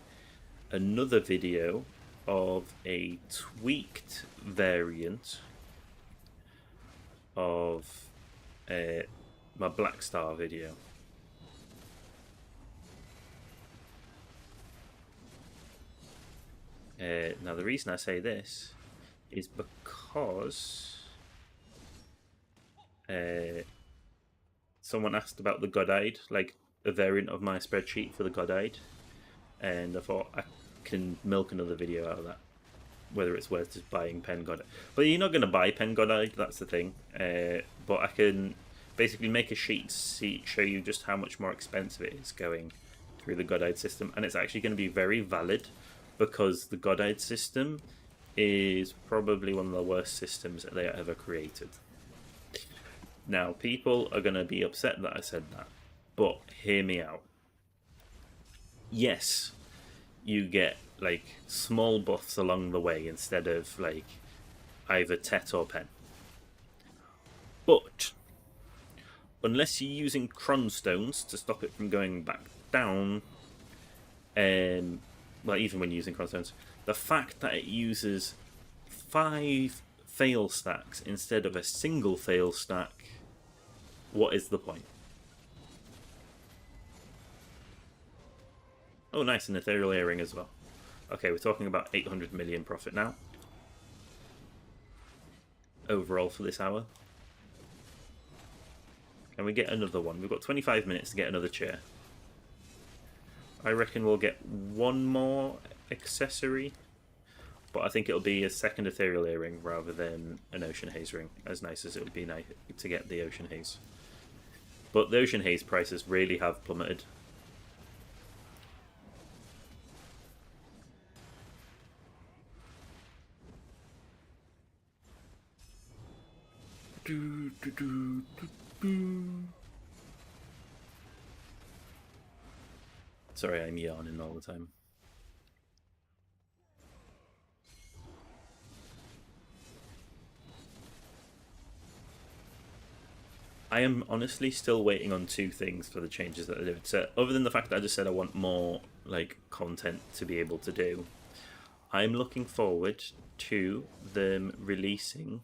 another video of a tweaked variant of my Black Star video. Now the reason I say this is because someone asked about the God-Eyed, like a variant of my spreadsheet for the God-Eyed, and I thought I can milk another video out of that, whether it's worth just buying Pen God-Eyed. But you're not going to buy Pen God-Eyed, that's the thing. But I can basically make a sheet to show you just how much more expensive it is going through the God-Eyed system, and it's actually going to be very valid, because the God-Eyed system is probably one of the worst systems that they ever created. Now, people are going to be upset that I said that, but hear me out. Yes, you get like small buffs along the way instead of like either Tet or Pen. But unless you're using Cronstones to stop it from going back down, well, even when using Cronstones, the fact that it uses 5 fail stacks instead of a single fail stack, what is the point? Oh, nice, an ethereal earring as well. Okay, we're talking about 800 million profit now. Overall for this hour. Can we get another one? We've got 25 minutes to get another chair. I reckon we'll get one more accessory, But I think it'll be a second ethereal earring rather than an ocean haze ring, as nice as it would be nice to get the ocean haze. But the ocean haze prices really have plummeted. Sorry, I'm yawning all the time. I am honestly still waiting on two things for the changes that I did. So, other than the fact that I just said I want more like content to be able to do, I'm looking forward to them releasing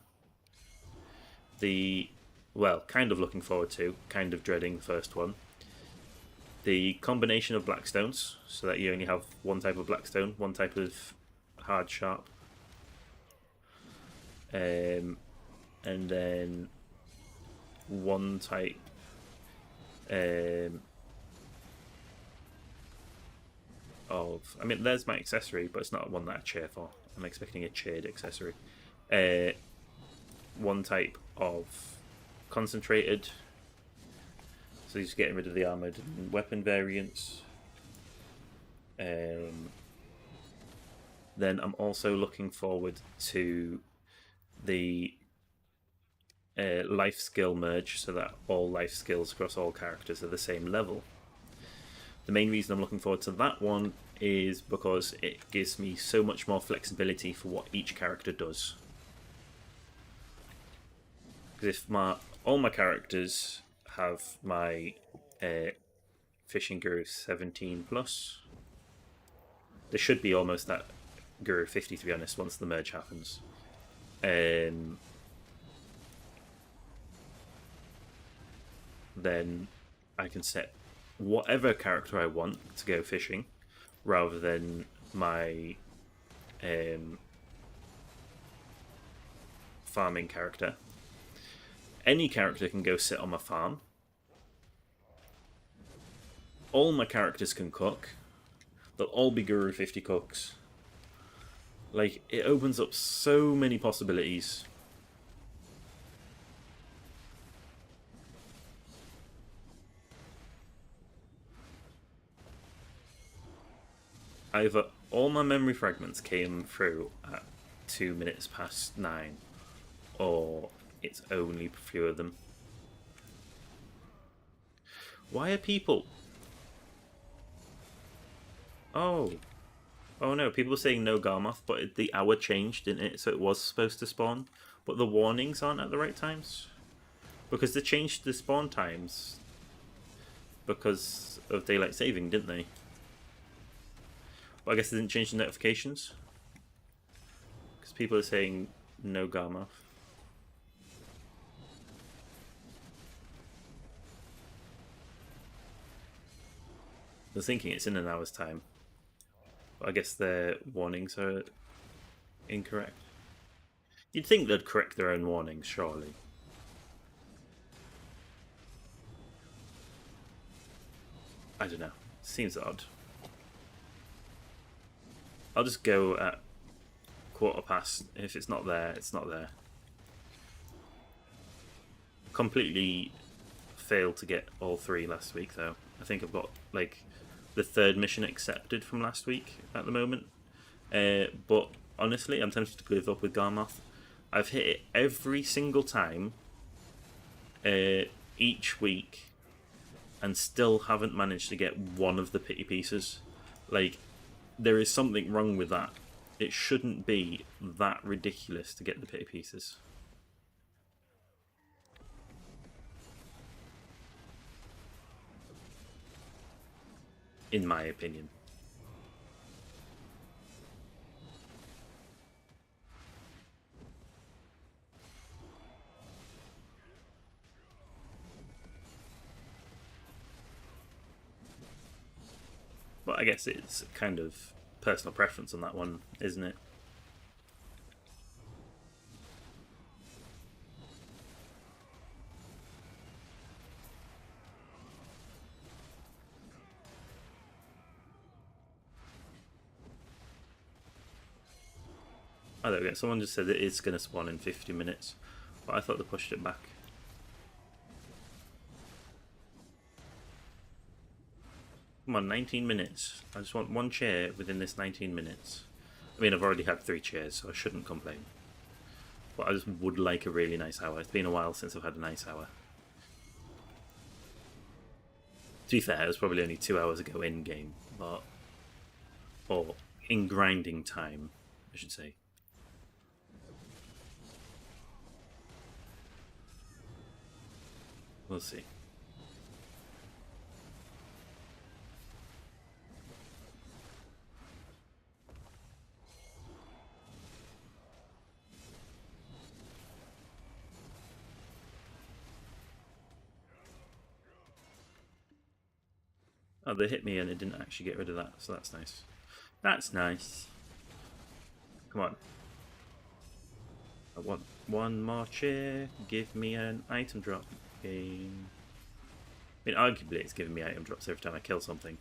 the, well, kind of looking forward to, kind of dreading the first one, the combination of blackstones, so that you only have one type of blackstone, one type of hard sharp, and then one type of, I mean, there's my accessory, but it's not one that I cheer for. I'm expecting a cheered accessory. One type of concentrated, so just getting rid of the armored and weapon variants. Then I'm also looking forward to the life skill merge, so that all life skills across all characters are the same level. The main reason I'm looking forward to that one is because it gives me so much more flexibility for what each character does. Because if all my characters have my fishing guru 17 plus, there should be almost that guru 50 to be honest once the merge happens. Then I can set whatever character I want to go fishing, rather than my farming character. Any character can go sit on my farm. All my characters can cook. They'll all be Guru 50 cooks. Like, it opens up so many possibilities. Either all my memory fragments came through at 2 minutes past 9, or it's only a few of them. Why are people... Oh no, people were saying no Garmoth, but the hour changed, didn't it? So it was supposed to spawn, but the warnings aren't at the right times. Because they changed the spawn times because of daylight saving, didn't they? But I guess they didn't change the notifications. Because people are saying no Garmoth. They're thinking it's in an hour's time. But I guess their warnings are incorrect. You'd think they'd correct their own warnings, surely. I don't know. Seems odd. I'll just go at 1:15. If it's not there, it's not there. Completely failed to get all 3 last week, though. I think I've got, like, the 3rd mission accepted from last week at the moment. But honestly, I'm tempted to give up with Garmoth. I've hit it every single time each week and still haven't managed to get one of the pity pieces. Like, there is something wrong with that. It shouldn't be that ridiculous to get the pity pieces. In my opinion. But I guess it's kind of personal preference on that one, isn't it? Oh, there we go. Someone just said it is going to spawn in 50 minutes. But I thought they pushed it back. Come on, 19 minutes. I just want one chair within this 19 minutes. I mean, I've already had 3 chairs, so I shouldn't complain. But I just would like a really nice hour. It's been a while since I've had a nice hour. To be fair, it was probably only 2 hours ago in-game, but... or in grinding time, I should say. We'll see. Oh, they hit me and it didn't actually get rid of that, so that's nice. That's nice. Come on. I want one more chair. Give me an item drop. Game. I mean, arguably it's giving me item drops every time I kill something.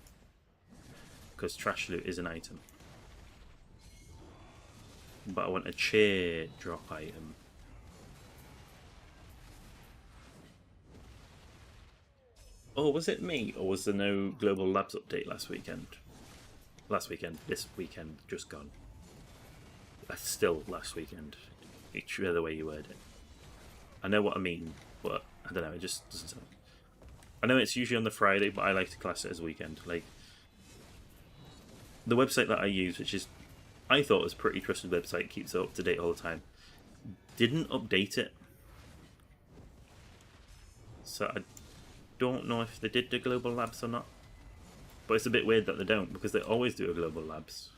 Because trash loot is an item. But I want a chair drop item. Oh, was it me? Or was there no Global Labs update last weekend? This weekend, just gone. That's still last weekend. Each other way you word it. I know what I mean, but I don't know, it just doesn't sound... I know it's usually on the Friday, but I like to class it as a weekend. Like, the website that I use, which is, I thought was a pretty trusted website, keeps it up to date all the time, didn't update it. So I don't know if they did the Global Labs or not. But it's a bit weird that they don't, because they always do a Global Labs.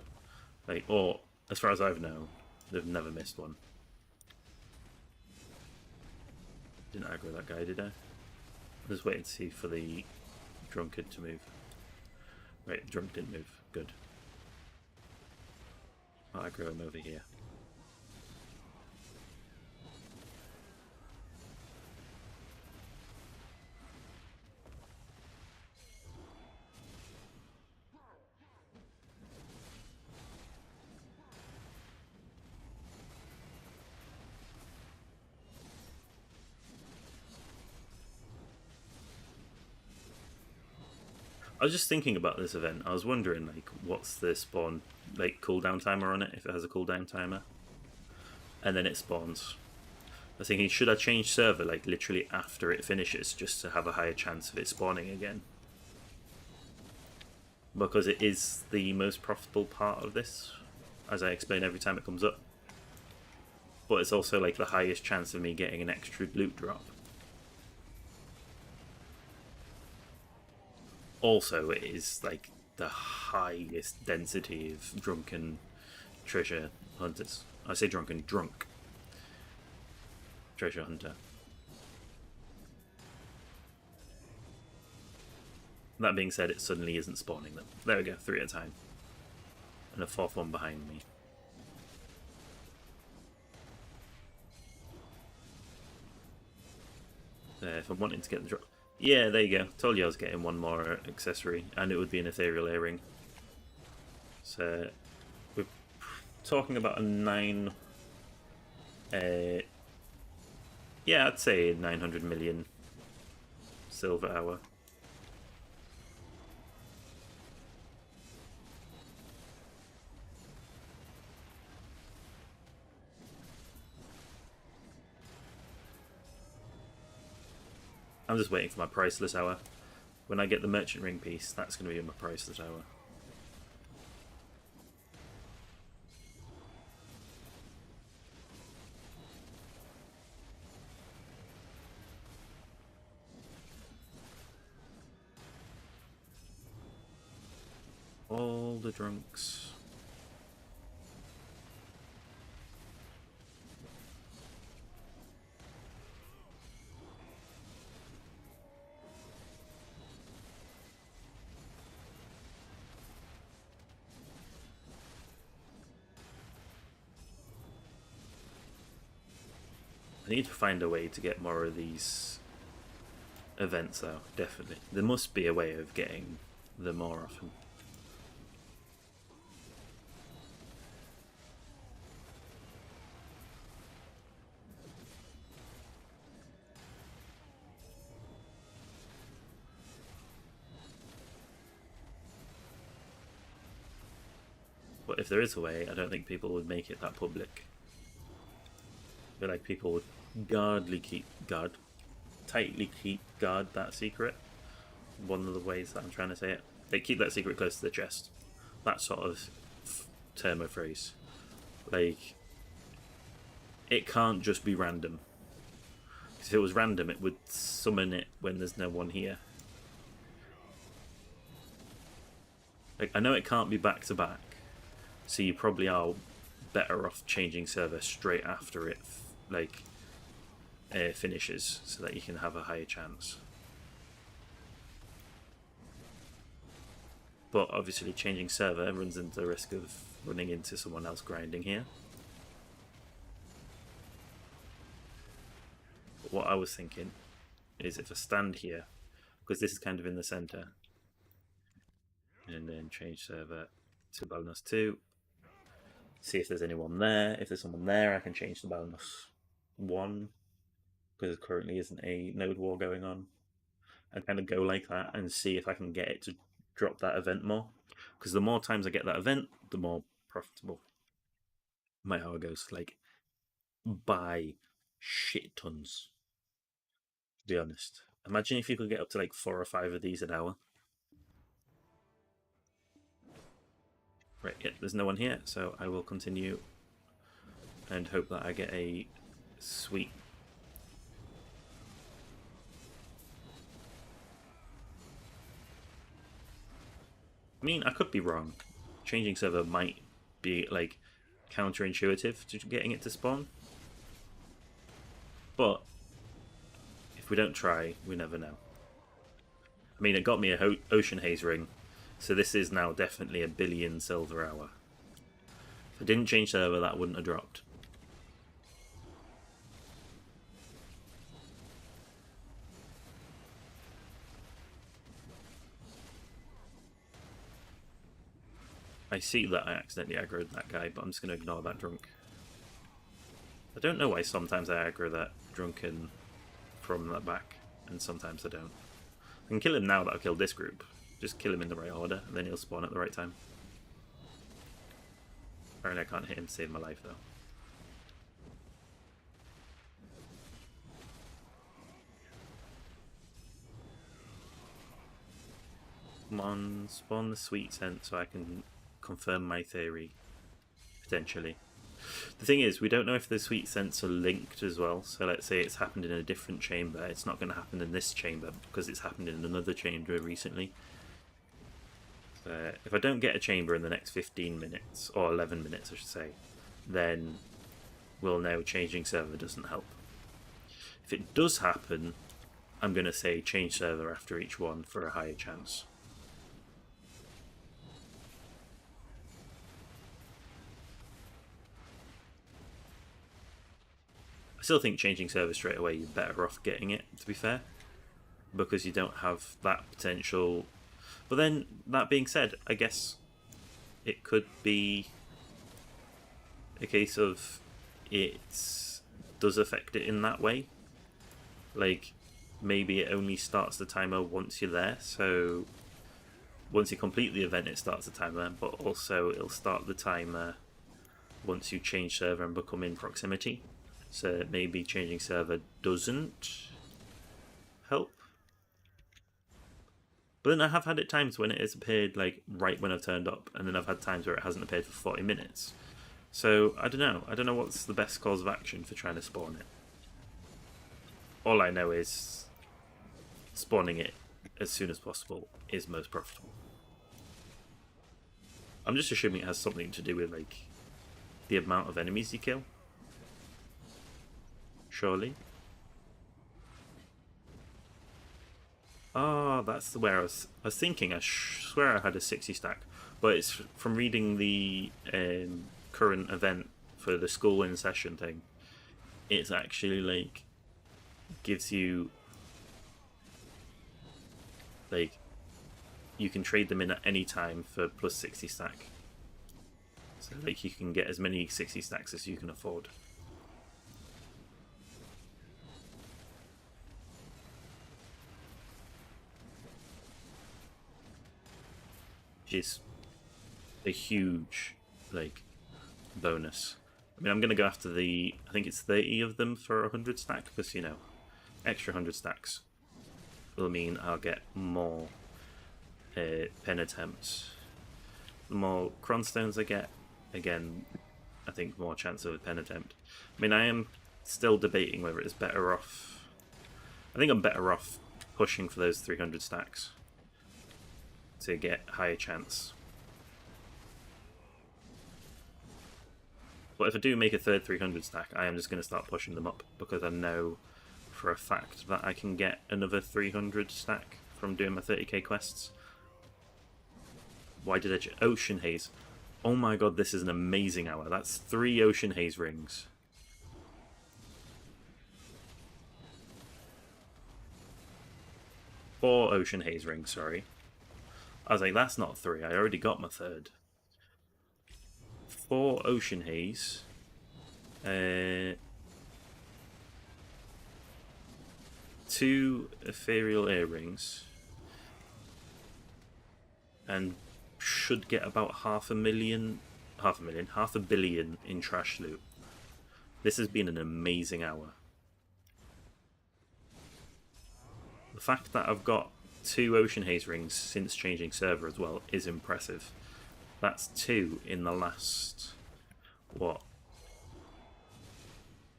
Like, or, as far as I've known, they've never missed one. Didn't aggro that guy, did I? I was waiting to see for the drunkard to move. Right, the drunk didn't move. Good. I'll aggro him over here. I was just thinking about this event. I was wondering, like, what's the spawn, like, cooldown timer on it, if it has a cooldown timer. And then it spawns. I was thinking, should I change server, like, literally after it finishes, just to have a higher chance of it spawning again? Because it is the most profitable part of this, as I explain every time it comes up. But it's also, like, the highest chance of me getting an extra loot drop. Also, it is like the highest density of drunken treasure hunters. I say drunk treasure hunter. That being said, it suddenly isn't spawning them. There we go, 3 at a time. And a 4th one behind me. If I'm wanting to get the drop... Yeah, there you go. Told you I was getting one more accessory, and it would be an ethereal earring. So, we're talking about a 9... yeah, I'd say 900 million silver hour. I'm just waiting for my priceless hour. When I get the merchant ring piece, that's going to be my priceless hour. All the drunks. I need to find a way to get more of these events though, definitely. There must be a way of getting them more often. But if there is a way, I don't think people would make it that public. I feel like people would tightly guard that secret. One of the ways that I'm trying to say it. They keep that secret close to the chest. That sort of term or phrase. Like, it can't just be random. If it was random, it would summon it when there's no one here. Like, I know it can't be back to back, so you probably are better off changing server straight after it, like, finishes, so that you can have a higher chance. But obviously, changing server runs into the risk of running into someone else grinding here. But what I was thinking is if I stand here, because this is kind of in the center, and then change server to bonus 2. See if there's anyone there. If there's someone there, I can change to bonus 1, because there currently isn't a node war going on. And kind of go like that and see if I can get it to drop that event more. Because the more times I get that event, the more profitable my hour goes. Like, by shit tons, to be honest. Imagine if you could get up to like 4 or 5 of these an hour. Right, yeah, there's no one here, so I will continue and hope that I get a sweet. I mean, I could be wrong. Changing server might be like counterintuitive to getting it to spawn. But if we don't try, we never know. I mean, it got me a ocean haze ring, so this is now definitely a billion silver hour. If I didn't change server, that wouldn't have dropped. I see that I accidentally aggroed that guy, but I'm just going to ignore that drunk. I don't know why sometimes I aggro that drunken from that back, and sometimes I don't. I can kill him now that I've killed this group. Just kill him in the right order, and then he'll spawn at the right time. Apparently I can't hit him to save my life, though. Come on, spawn the sweet scent so I can confirm my theory, potentially. The thing is, we don't know if the sweet scents are linked as well, so let's say it's happened in a different chamber. It's not going to happen in this chamber because it's happened in another chamber recently. If I don't get a chamber in the next 15 minutes, or 11 minutes I should say, then we'll know changing server doesn't help. If it does happen, I'm going to say change server after each one for a higher chance. I still think changing server straight away, you're better off getting it, to be fair, because you don't have that potential. But then, that being said, I guess it could be a case of it does affect it in that way. Like, maybe it only starts the timer once you're there, so once you complete the event it starts the timer, but also it'll start the timer once you change server and become in proximity. So maybe changing server doesn't help. But then I have had it times when it has appeared like right when I've turned up, and then I've had times where it hasn't appeared for 40 minutes. So I don't know. I don't know what's the best course of action for trying to spawn it. All I know is spawning it as soon as possible is most profitable. I'm just assuming it has something to do with like the amount of enemies you kill. Surely. Oh, that's where I was thinking. I swear I had a 60 stack, but it's from reading the current event for the school in session thing. It's actually like gives you like you can trade them in at any time for plus 60 stack. So like you can get as many 60 stacks as you can afford. Is a huge like bonus. I mean, I'm gonna go after the. I think it's 30 of them for 100 stack because you know, extra 100 stacks will mean I'll get more pen attempts. The more cronstones I get, again, I think more chance of a pen attempt. I mean, I am still debating whether it's better off. I think I'm better off pushing for those 300 stacks to get higher chance. But if I do make a third 300 stack, I am just going to start pushing them up because I know for a fact that I can get another 300 stack from doing my 30k quests. Why did I... Ocean Haze. Oh my god, this is an amazing hour. That's 3 Ocean Haze rings. Four Ocean Haze rings, sorry. I was like, that's not 3. I already got my third. 4 Ocean Haze. 2 Ethereal Earrings. And should get about half a billion in trash loot. This has been an amazing hour. The fact that I've got 2 Ocean Haze rings since changing server as well is impressive. That's 2 in the last, what,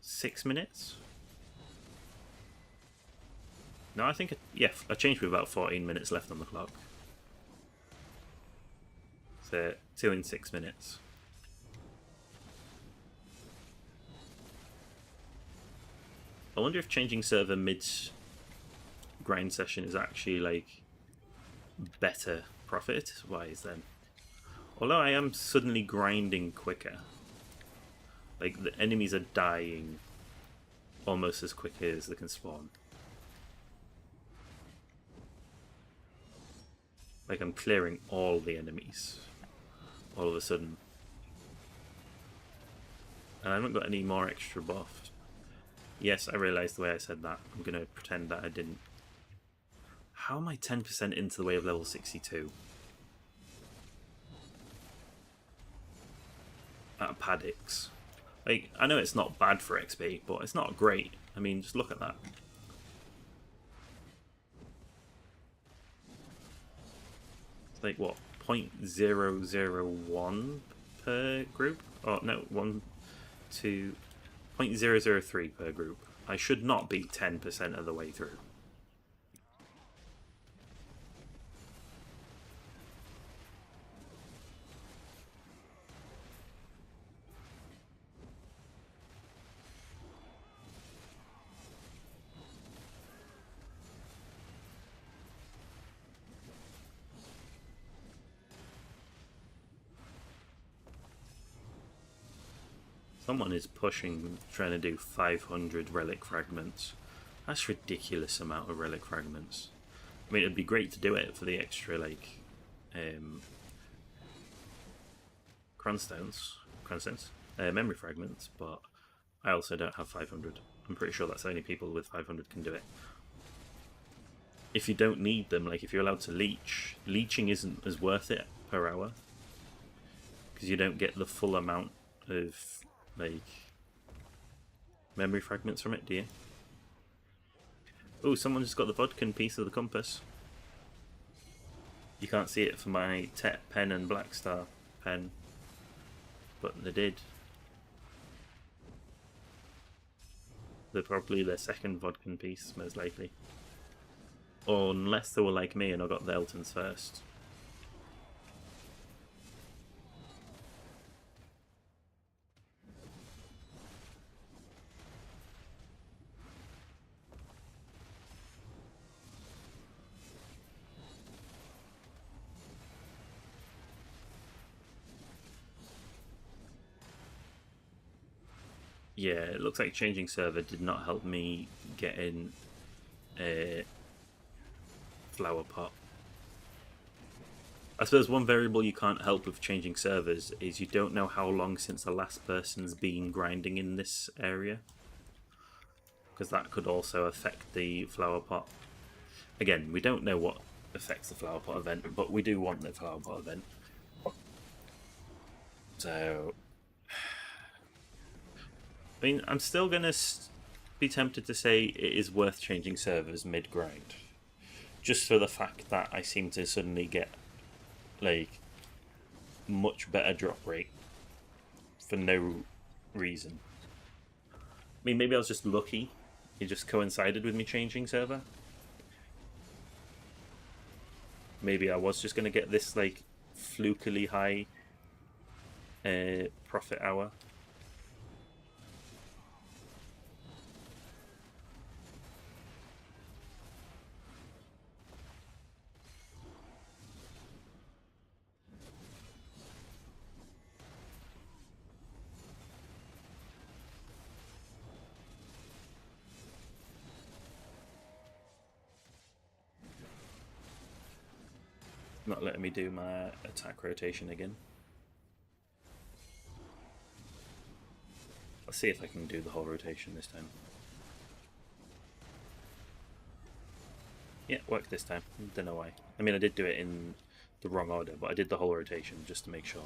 6 minutes? No, I think, yeah, I changed with about 14 minutes left on the clock. 2 in 6 minutes. I wonder if changing server mid grind session is actually like better profit wise then. Although I am suddenly grinding quicker. Like the enemies are dying almost as quick as they can spawn. Like I'm clearing all the enemies all of a sudden. And I haven't got any more extra buffs. Yes, I realised the way I said that. I'm going to pretend that I didn't. How am I 10% into the way of level 62? At Padix. Like, I know it's not bad for XP, but it's not great. I mean, just look at that. It's like, what, 0.001 per group? Oh, no, 0.003 per group. I should not be 10% of the way through. Someone is pushing, trying to do 500 relic fragments. That's a ridiculous amount of relic fragments. I mean, it'd be great to do it for the extra, like, memory fragments, but I also don't have 500. I'm pretty sure that's only people with 500 can do it. If you don't need them, like if you're allowed to leech, leeching isn't as worth it per hour because you don't get the full amount of like memory fragments from it, do you? Oh, someone just got the vodka piece of the compass. You can't see it for my Tet pen and Black Star pen, but they did. They're probably their second vodka piece, most likely. Or unless they were like me and I got the Eltons first. Yeah, it looks like changing server did not help me get in a flower pot. I suppose one variable you can't help with changing servers is you don't know how long since the last person's been grinding in this area, because that could also affect the flower pot. Again, we don't know what affects the flower pot event, but we do want the flower pot event. So, I mean, I'm still going to be tempted to say it is worth changing servers mid-grind. Just for the fact that I seem to suddenly get, like, much better drop rate for no reason. I mean, maybe I was just lucky. It just coincided with me changing server. Maybe I was just going to get this, like, flukily high profit hour. Not letting me do my attack rotation again. Let's see if I can do the whole rotation this time. Yeah, worked this time. Don't know why. I mean, I did do it in the wrong order, but I did the whole rotation just to make sure.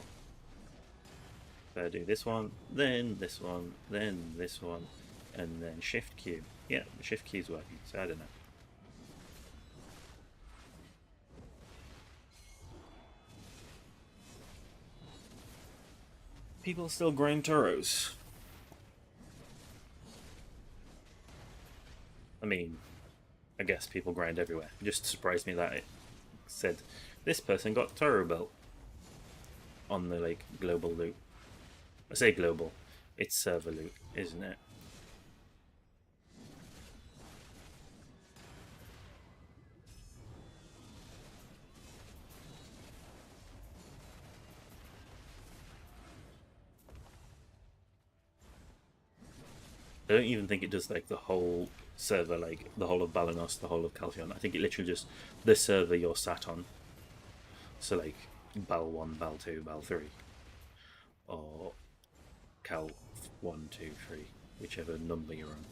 So I do this one, then this one, then this one, and then Shift Q. Yeah, the Shift Q's working, so I don't know. People still grind Toros. I mean, I guess people grind everywhere. It just surprised me that it said this person got Toro belt on the like global loot. I say global, it's server loot, isn't it? I don't even think it does like the whole server, like the whole of Balanos, the whole of Calphion. I think it literally just the server you're sat on. So like Bal 1, Bal 2, Bal 3. Or Cal 1, 2, 3, whichever number you're on.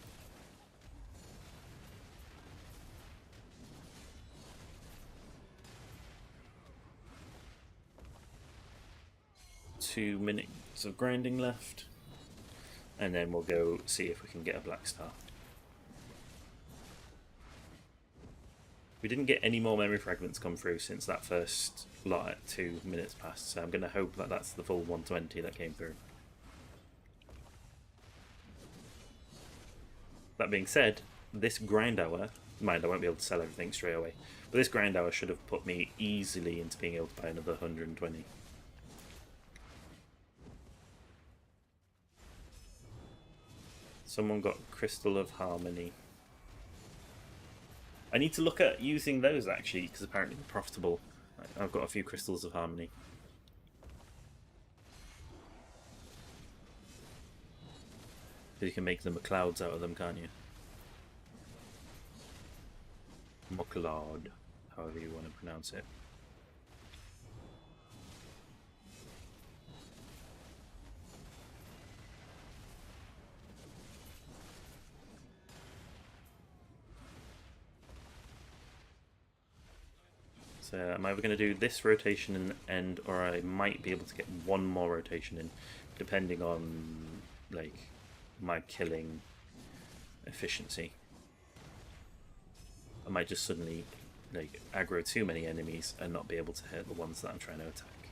Two minutes of grinding left. And then we'll go see if we can get a black star. We didn't get any more memory fragments come through since that first lot at 2 minutes past, so I'm going to hope that that's the full 120 that came through. That being said, this grind hour, mind I won't be able to sell everything straight away, but this grind hour should have put me easily into being able to buy another 120. Someone got Crystal of Harmony. I need to look at using those actually, because apparently they're profitable. I've got a few Crystals of Harmony. You can make the McClouds out of them, can't you? McCloud, however you want to pronounce it. So I'm either going to do this rotation in the end, or I might be able to get one more rotation in, depending on like my killing efficiency. I might just suddenly like aggro too many enemies and not be able to hit the ones that I'm trying to attack.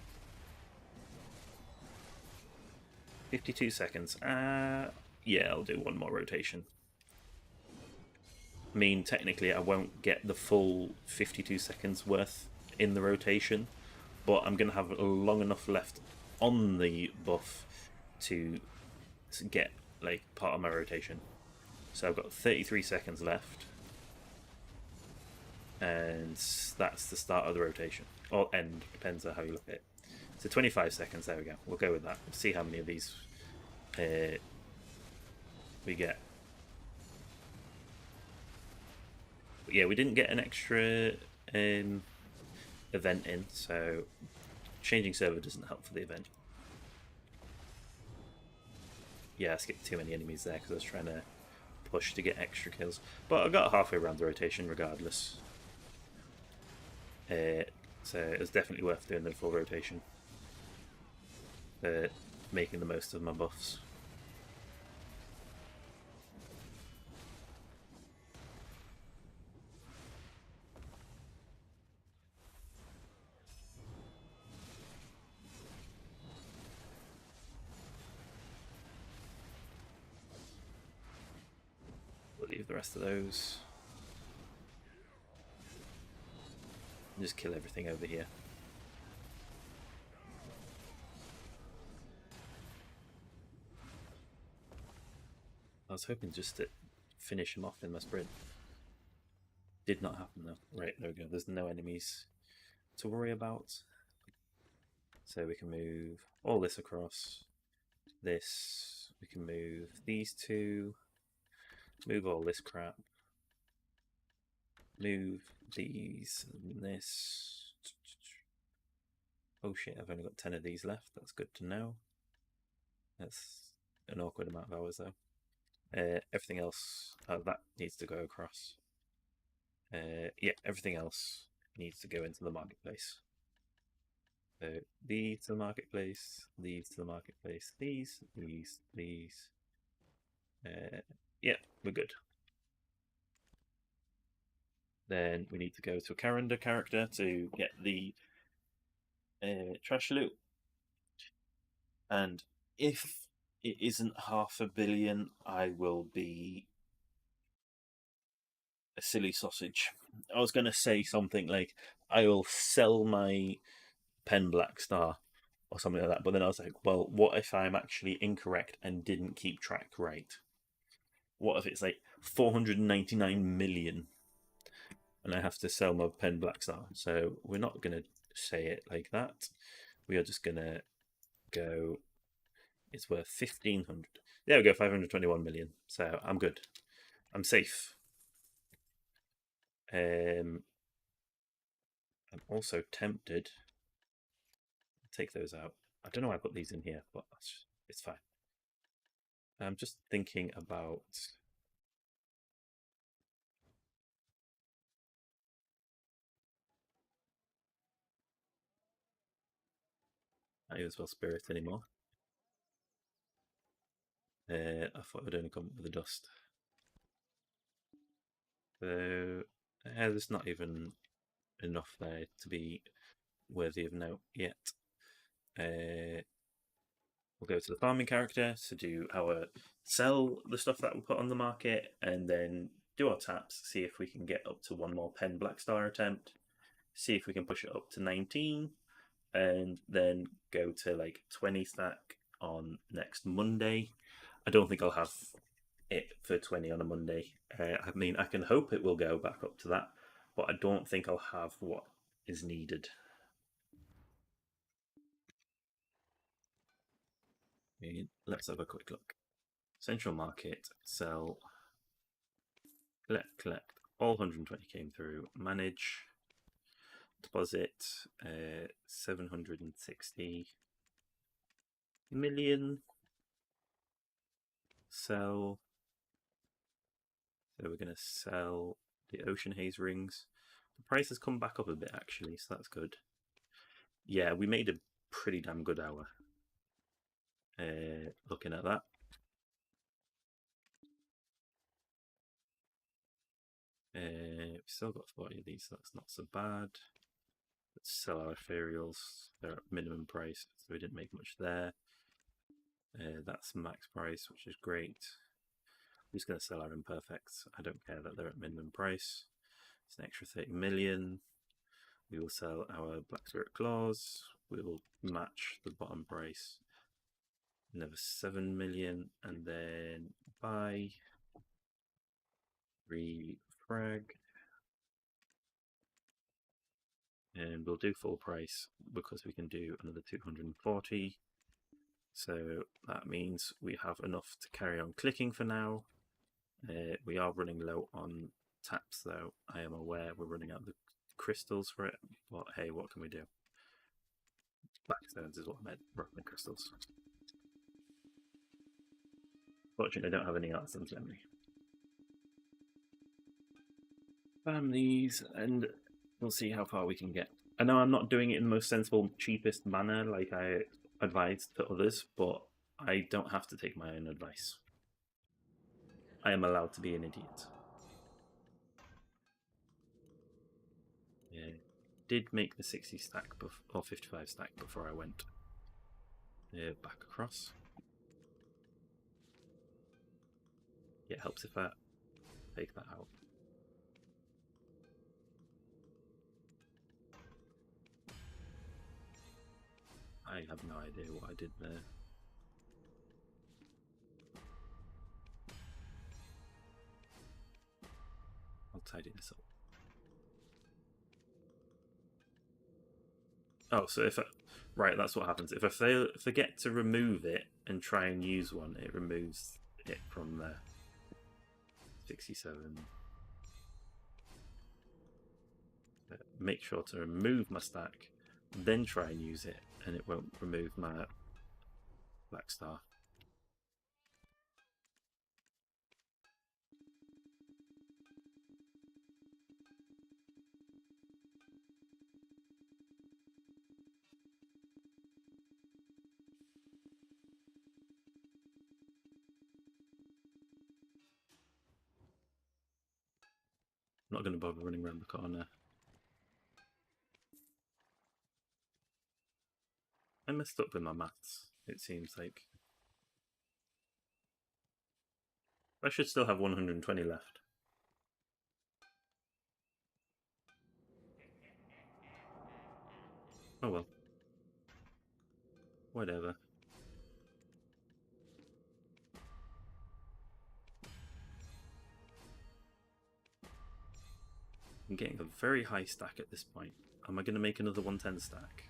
52 seconds. Yeah, I'll do one more rotation. I mean, technically I won't get the full 52 seconds worth in the rotation, but I'm going to have long enough left on the buff to get like part of my rotation. So I've got 33 seconds left, and that's the start of the rotation, or end, depends on how you look at it. So 25 seconds, there we go, we'll go with that. We'll see how many of these we get. But yeah, we didn't get an extra event in, so changing server doesn't help for the event. Yeah, I skipped too many enemies there because I was trying to push to get extra kills. But I got halfway around the rotation regardless. So it was definitely worth doing the full rotation. making the most of my buffs. We'll leave the rest of those. And just kill everything over here. I was hoping just to finish him off in my sprint. Did not happen though. Right, there we go. There's no enemies to worry about. So we can move all this across. This. We can move these two. Move all this crap. Move these and this. Oh shit, I've only got 10 of these left. That's good to know. That's an awkward amount of hours though. Everything else, that needs to go across. Yeah, everything else needs to go into the marketplace. So these to the marketplace, these to the marketplace, these. Yeah, we're good. Then we need to go to a calendar character to get the trash loot. And if it isn't 500 million, I will be a silly sausage. I was going to say something like, I will sell my Pen Black Star or something like that, but then I was like, well, what if I'm actually incorrect and didn't keep track right? What if it's like 499 million and I have to sell my Pen Black Star? So we're not going to say it like that. We are just going to go, it's worth 1,500. There we go, 521 million. So I'm good. I'm safe. I'm also tempted to take those out. I don't know why I put these in here, but it's fine. I'm just thinking about I use well spirit anymore. I thought it would only come with the dust. So there's not even enough there to be worthy of note yet. We'll go to the farming character to do our sell the stuff that we put on the market, and then do our taps, see if we can get up to one more Pen Black Star attempt, see if we can push it up to 19, and then go to like 20 stack on next Monday. I don't think I'll have it for 20 on a Monday. I mean, I can hope it will go back up to that, but I don't think I'll have what is needed. Let's have a quick look. Central market, sell, collect. All 120 came through. Manage, deposit, 760 million. Sell. So we're going to sell the Ocean Haze rings. The price has come back up a bit actually, so that's good. Yeah, we made a pretty damn good hour. Looking at that. We've still got 40 of these, so that's not so bad. Let's sell our ethereals. They're at minimum price, so we didn't make much there. That's max price, which is great. We're just going to sell our imperfects. I don't care that they're at minimum price. It's an extra 30 million. We will sell our Black Spirit Claws. We will match the bottom price. Another 7 million, and then buy, refrag, and we'll do full price because we can do another 240. So that means we have enough to carry on clicking for now. We are running low on taps though. I am aware we're running out of the crystals for it, but hey, what can we do? Blackstones is what I meant, rather than crystals. Fortunately, I don't have any artisans let me. Bam these, and we'll see how far we can get. I know I'm not doing it in the most sensible, cheapest manner. Like I advised to others, but I don't have to take my own advice. I am allowed to be an idiot. Yeah, did make the 60 stack or 55 stack before I went back across. Yeah, it helps if I take that out. I have no idea what I did there. I'll tidy this up. Oh, so if I, right, that's what happens. If I forget to remove it and try and use one, it removes it from there. 67. Make sure to remove my stack, then try and use it, and it won't remove my black star. I'm not going to bother running around the corner. I messed up with my maths, it seems like. I should still have 120 left. Oh well. Whatever. I'm getting a very high stack at this point. Am I going to make another 110 stack?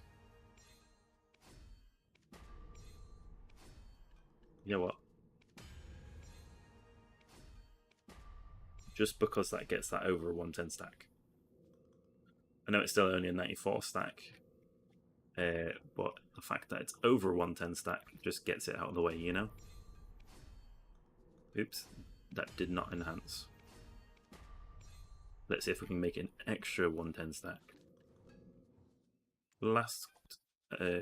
You know what? Just because that gets that over a 110 stack. I know it's still only a 94 stack, but the fact that it's over a 110 stack just gets it out of the way, you know? Oops, that did not enhance. Let's see if we can make an extra 110 stack. Last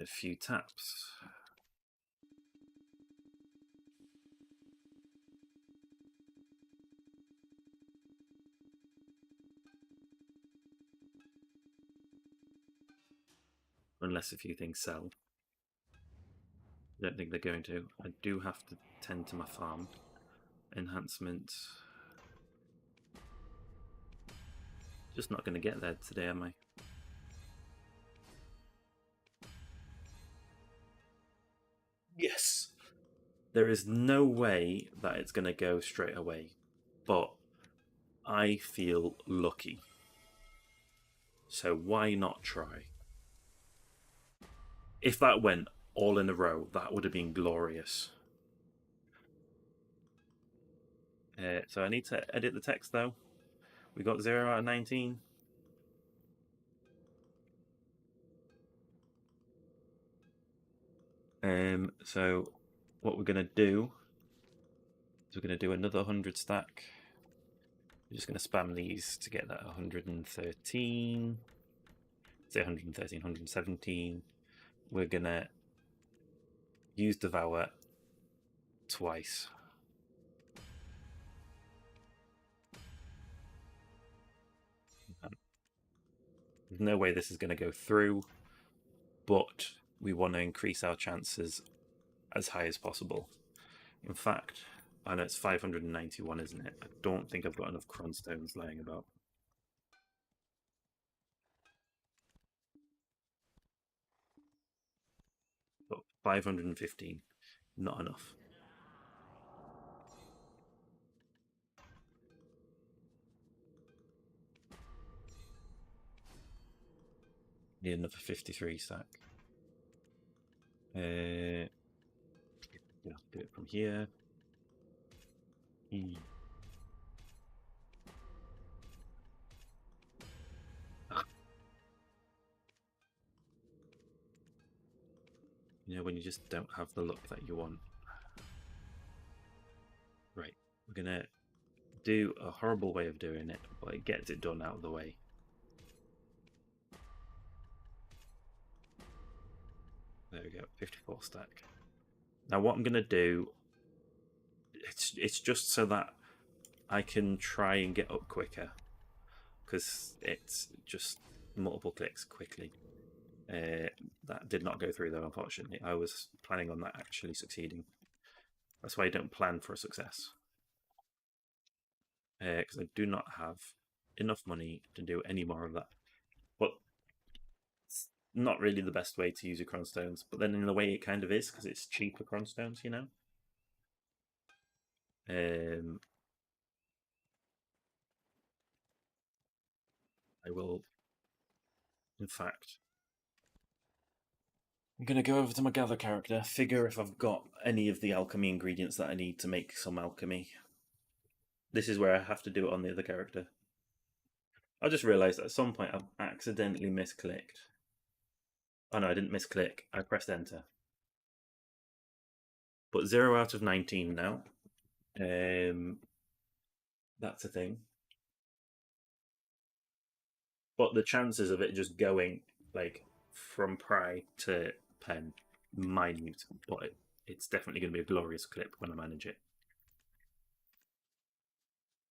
few taps. Unless a few things sell. I don't think they're going to. I do have to tend to my farm. Enhancement. Just not going to get there today, am I? Yes! There is no way that it's going to go straight away, but I feel lucky. So why not try? If that went all in a row, that would have been glorious. So I need to edit the text though. We got 0 out of 19. So what we're going to do is we're going to do another 100 stack. We're just going to spam these to get that 113. Say 113, 117. We're going to use Devour twice. There's no way this is going to go through, but we want to increase our chances as high as possible. In fact, I know it's 591, isn't it? I don't think I've got enough cronstones lying about. But 515, not enough. Need another 53 stack. Yeah, do it from here. You know, when you just don't have the luck that you want. Right, we're gonna do a horrible way of doing it, but it gets it done out of the way. There we go, 54 stack. Now what I'm going to do, it's just so that I can try and get up quicker, because it's just multiple clicks quickly. That did not go through though, unfortunately. I was planning on that actually succeeding. That's why I don't plan for a success. Because I do not have enough money to do any more of that. But it's not really the best way to use your cronstones. But then in a way it kind of is, because it's cheaper cronstones, you know? I will, in fact, I'm going to go over to my gather character, figure if I've got any of the alchemy ingredients that I need to make some alchemy. This is where I have to do it on the other character. I just realised at some point I've accidentally misclicked. Oh no, I didn't misclick. I pressed enter. But 0 out of 19 now. That's a thing. But the chances of it just going like from pry to pen, minute. But it's definitely going to be a glorious clip when I manage it.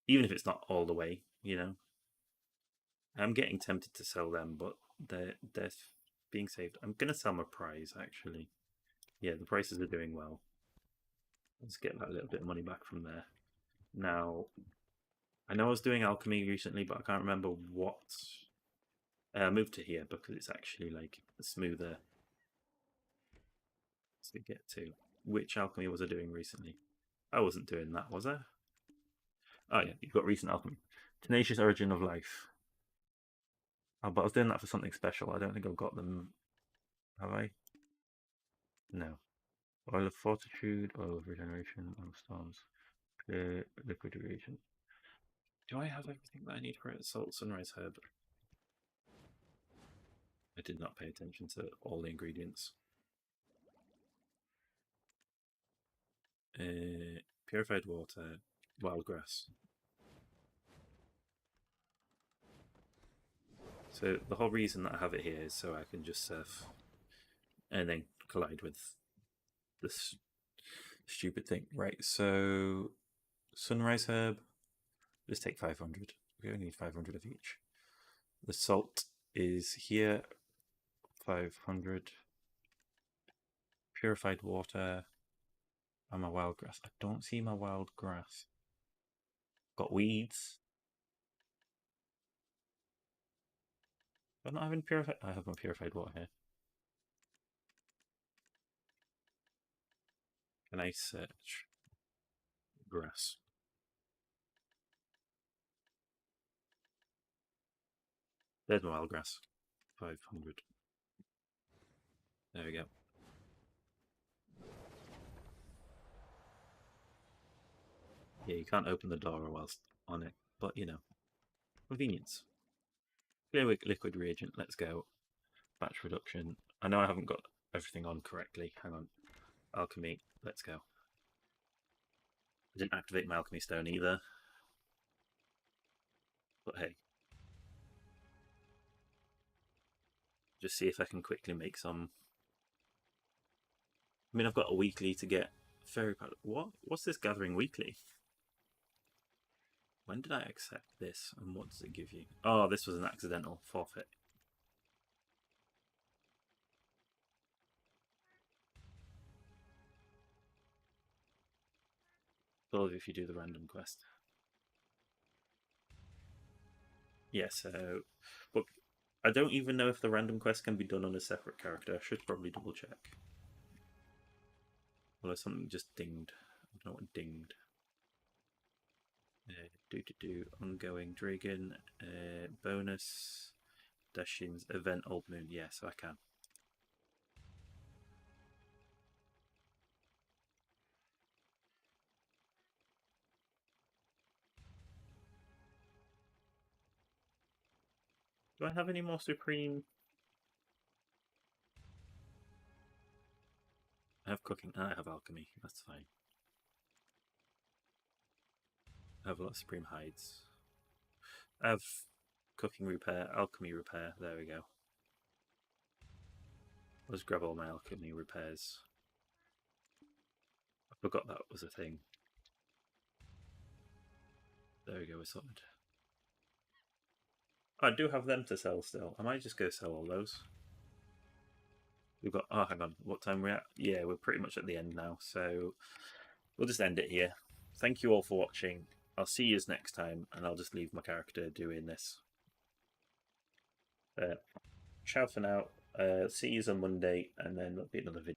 Even if it's not all the way, you know. I'm getting tempted to sell them, but they're being saved. I'm going to sell my prize, actually. Yeah, the prices are doing well. Let's get that little bit of money back from there. Now, I know I was doing alchemy recently, but I can't remember what. I moved to here because it's actually like smoother to get to. Which alchemy was I doing recently? I wasn't doing that, was I? Oh yeah, you've got recent alchemy. Tenacious Origin of Life. Oh, but I was doing that for something special. I don't think I've got them. Have I? No. Oil of Fortitude, Oil of Regeneration, Oil of Storms, Clear Liquid Reagent. Do I have everything that I need for it? Salt, Sunrise Herb. I did not pay attention to all the ingredients. Purified water, wild grass. So the whole reason that I have it here is so I can just surf and then collide with this stupid thing. Right, so Sunrise Herb, let's take 500. We only need 500 of each. The salt is here, 500. Purified water and my wild grass. I don't see my wild grass. Got weeds. I'm not having purified. I have my purified water here. Can I search grass? There's my wild grass. 500. There we go. Yeah, you can't open the door whilst on it, but you know, convenience. Clear liquid reagent. Let's go. Batch reduction. I know I haven't got everything on correctly. Hang on. Alchemy. Let's go. I didn't activate my alchemy stone either. But hey. Just see if I can quickly make some. I mean, I've got a weekly to get fairy powder. What? What's this gathering weekly? When did I accept this and what does it give you? Oh, this was an accidental forfeit. Well, if you do the random quest. Yeah, so. But I don't even know if the random quest can be done on a separate character. I should probably double check. Well, something just dinged. I don't know what dinged. Ongoing Dragon, bonus, Dashins, event, Old Moon. Yeah, so I can. Do I have any more Supreme? I have cooking. I have alchemy. That's fine. I have a lot of Supreme hides. I have cooking repair, alchemy repair. There we go. Let's grab all my alchemy repairs. I forgot that was a thing. There we go, we're sorted. I do have them to sell still. I might just go sell all those. We've got... Oh, hang on. What time are we at? Yeah, we're pretty much at the end now. So we'll just end it here. Thank you all for watching. I'll see you next time, and I'll just leave my character doing this. Ciao for now. See you on Monday, and then there'll be another video.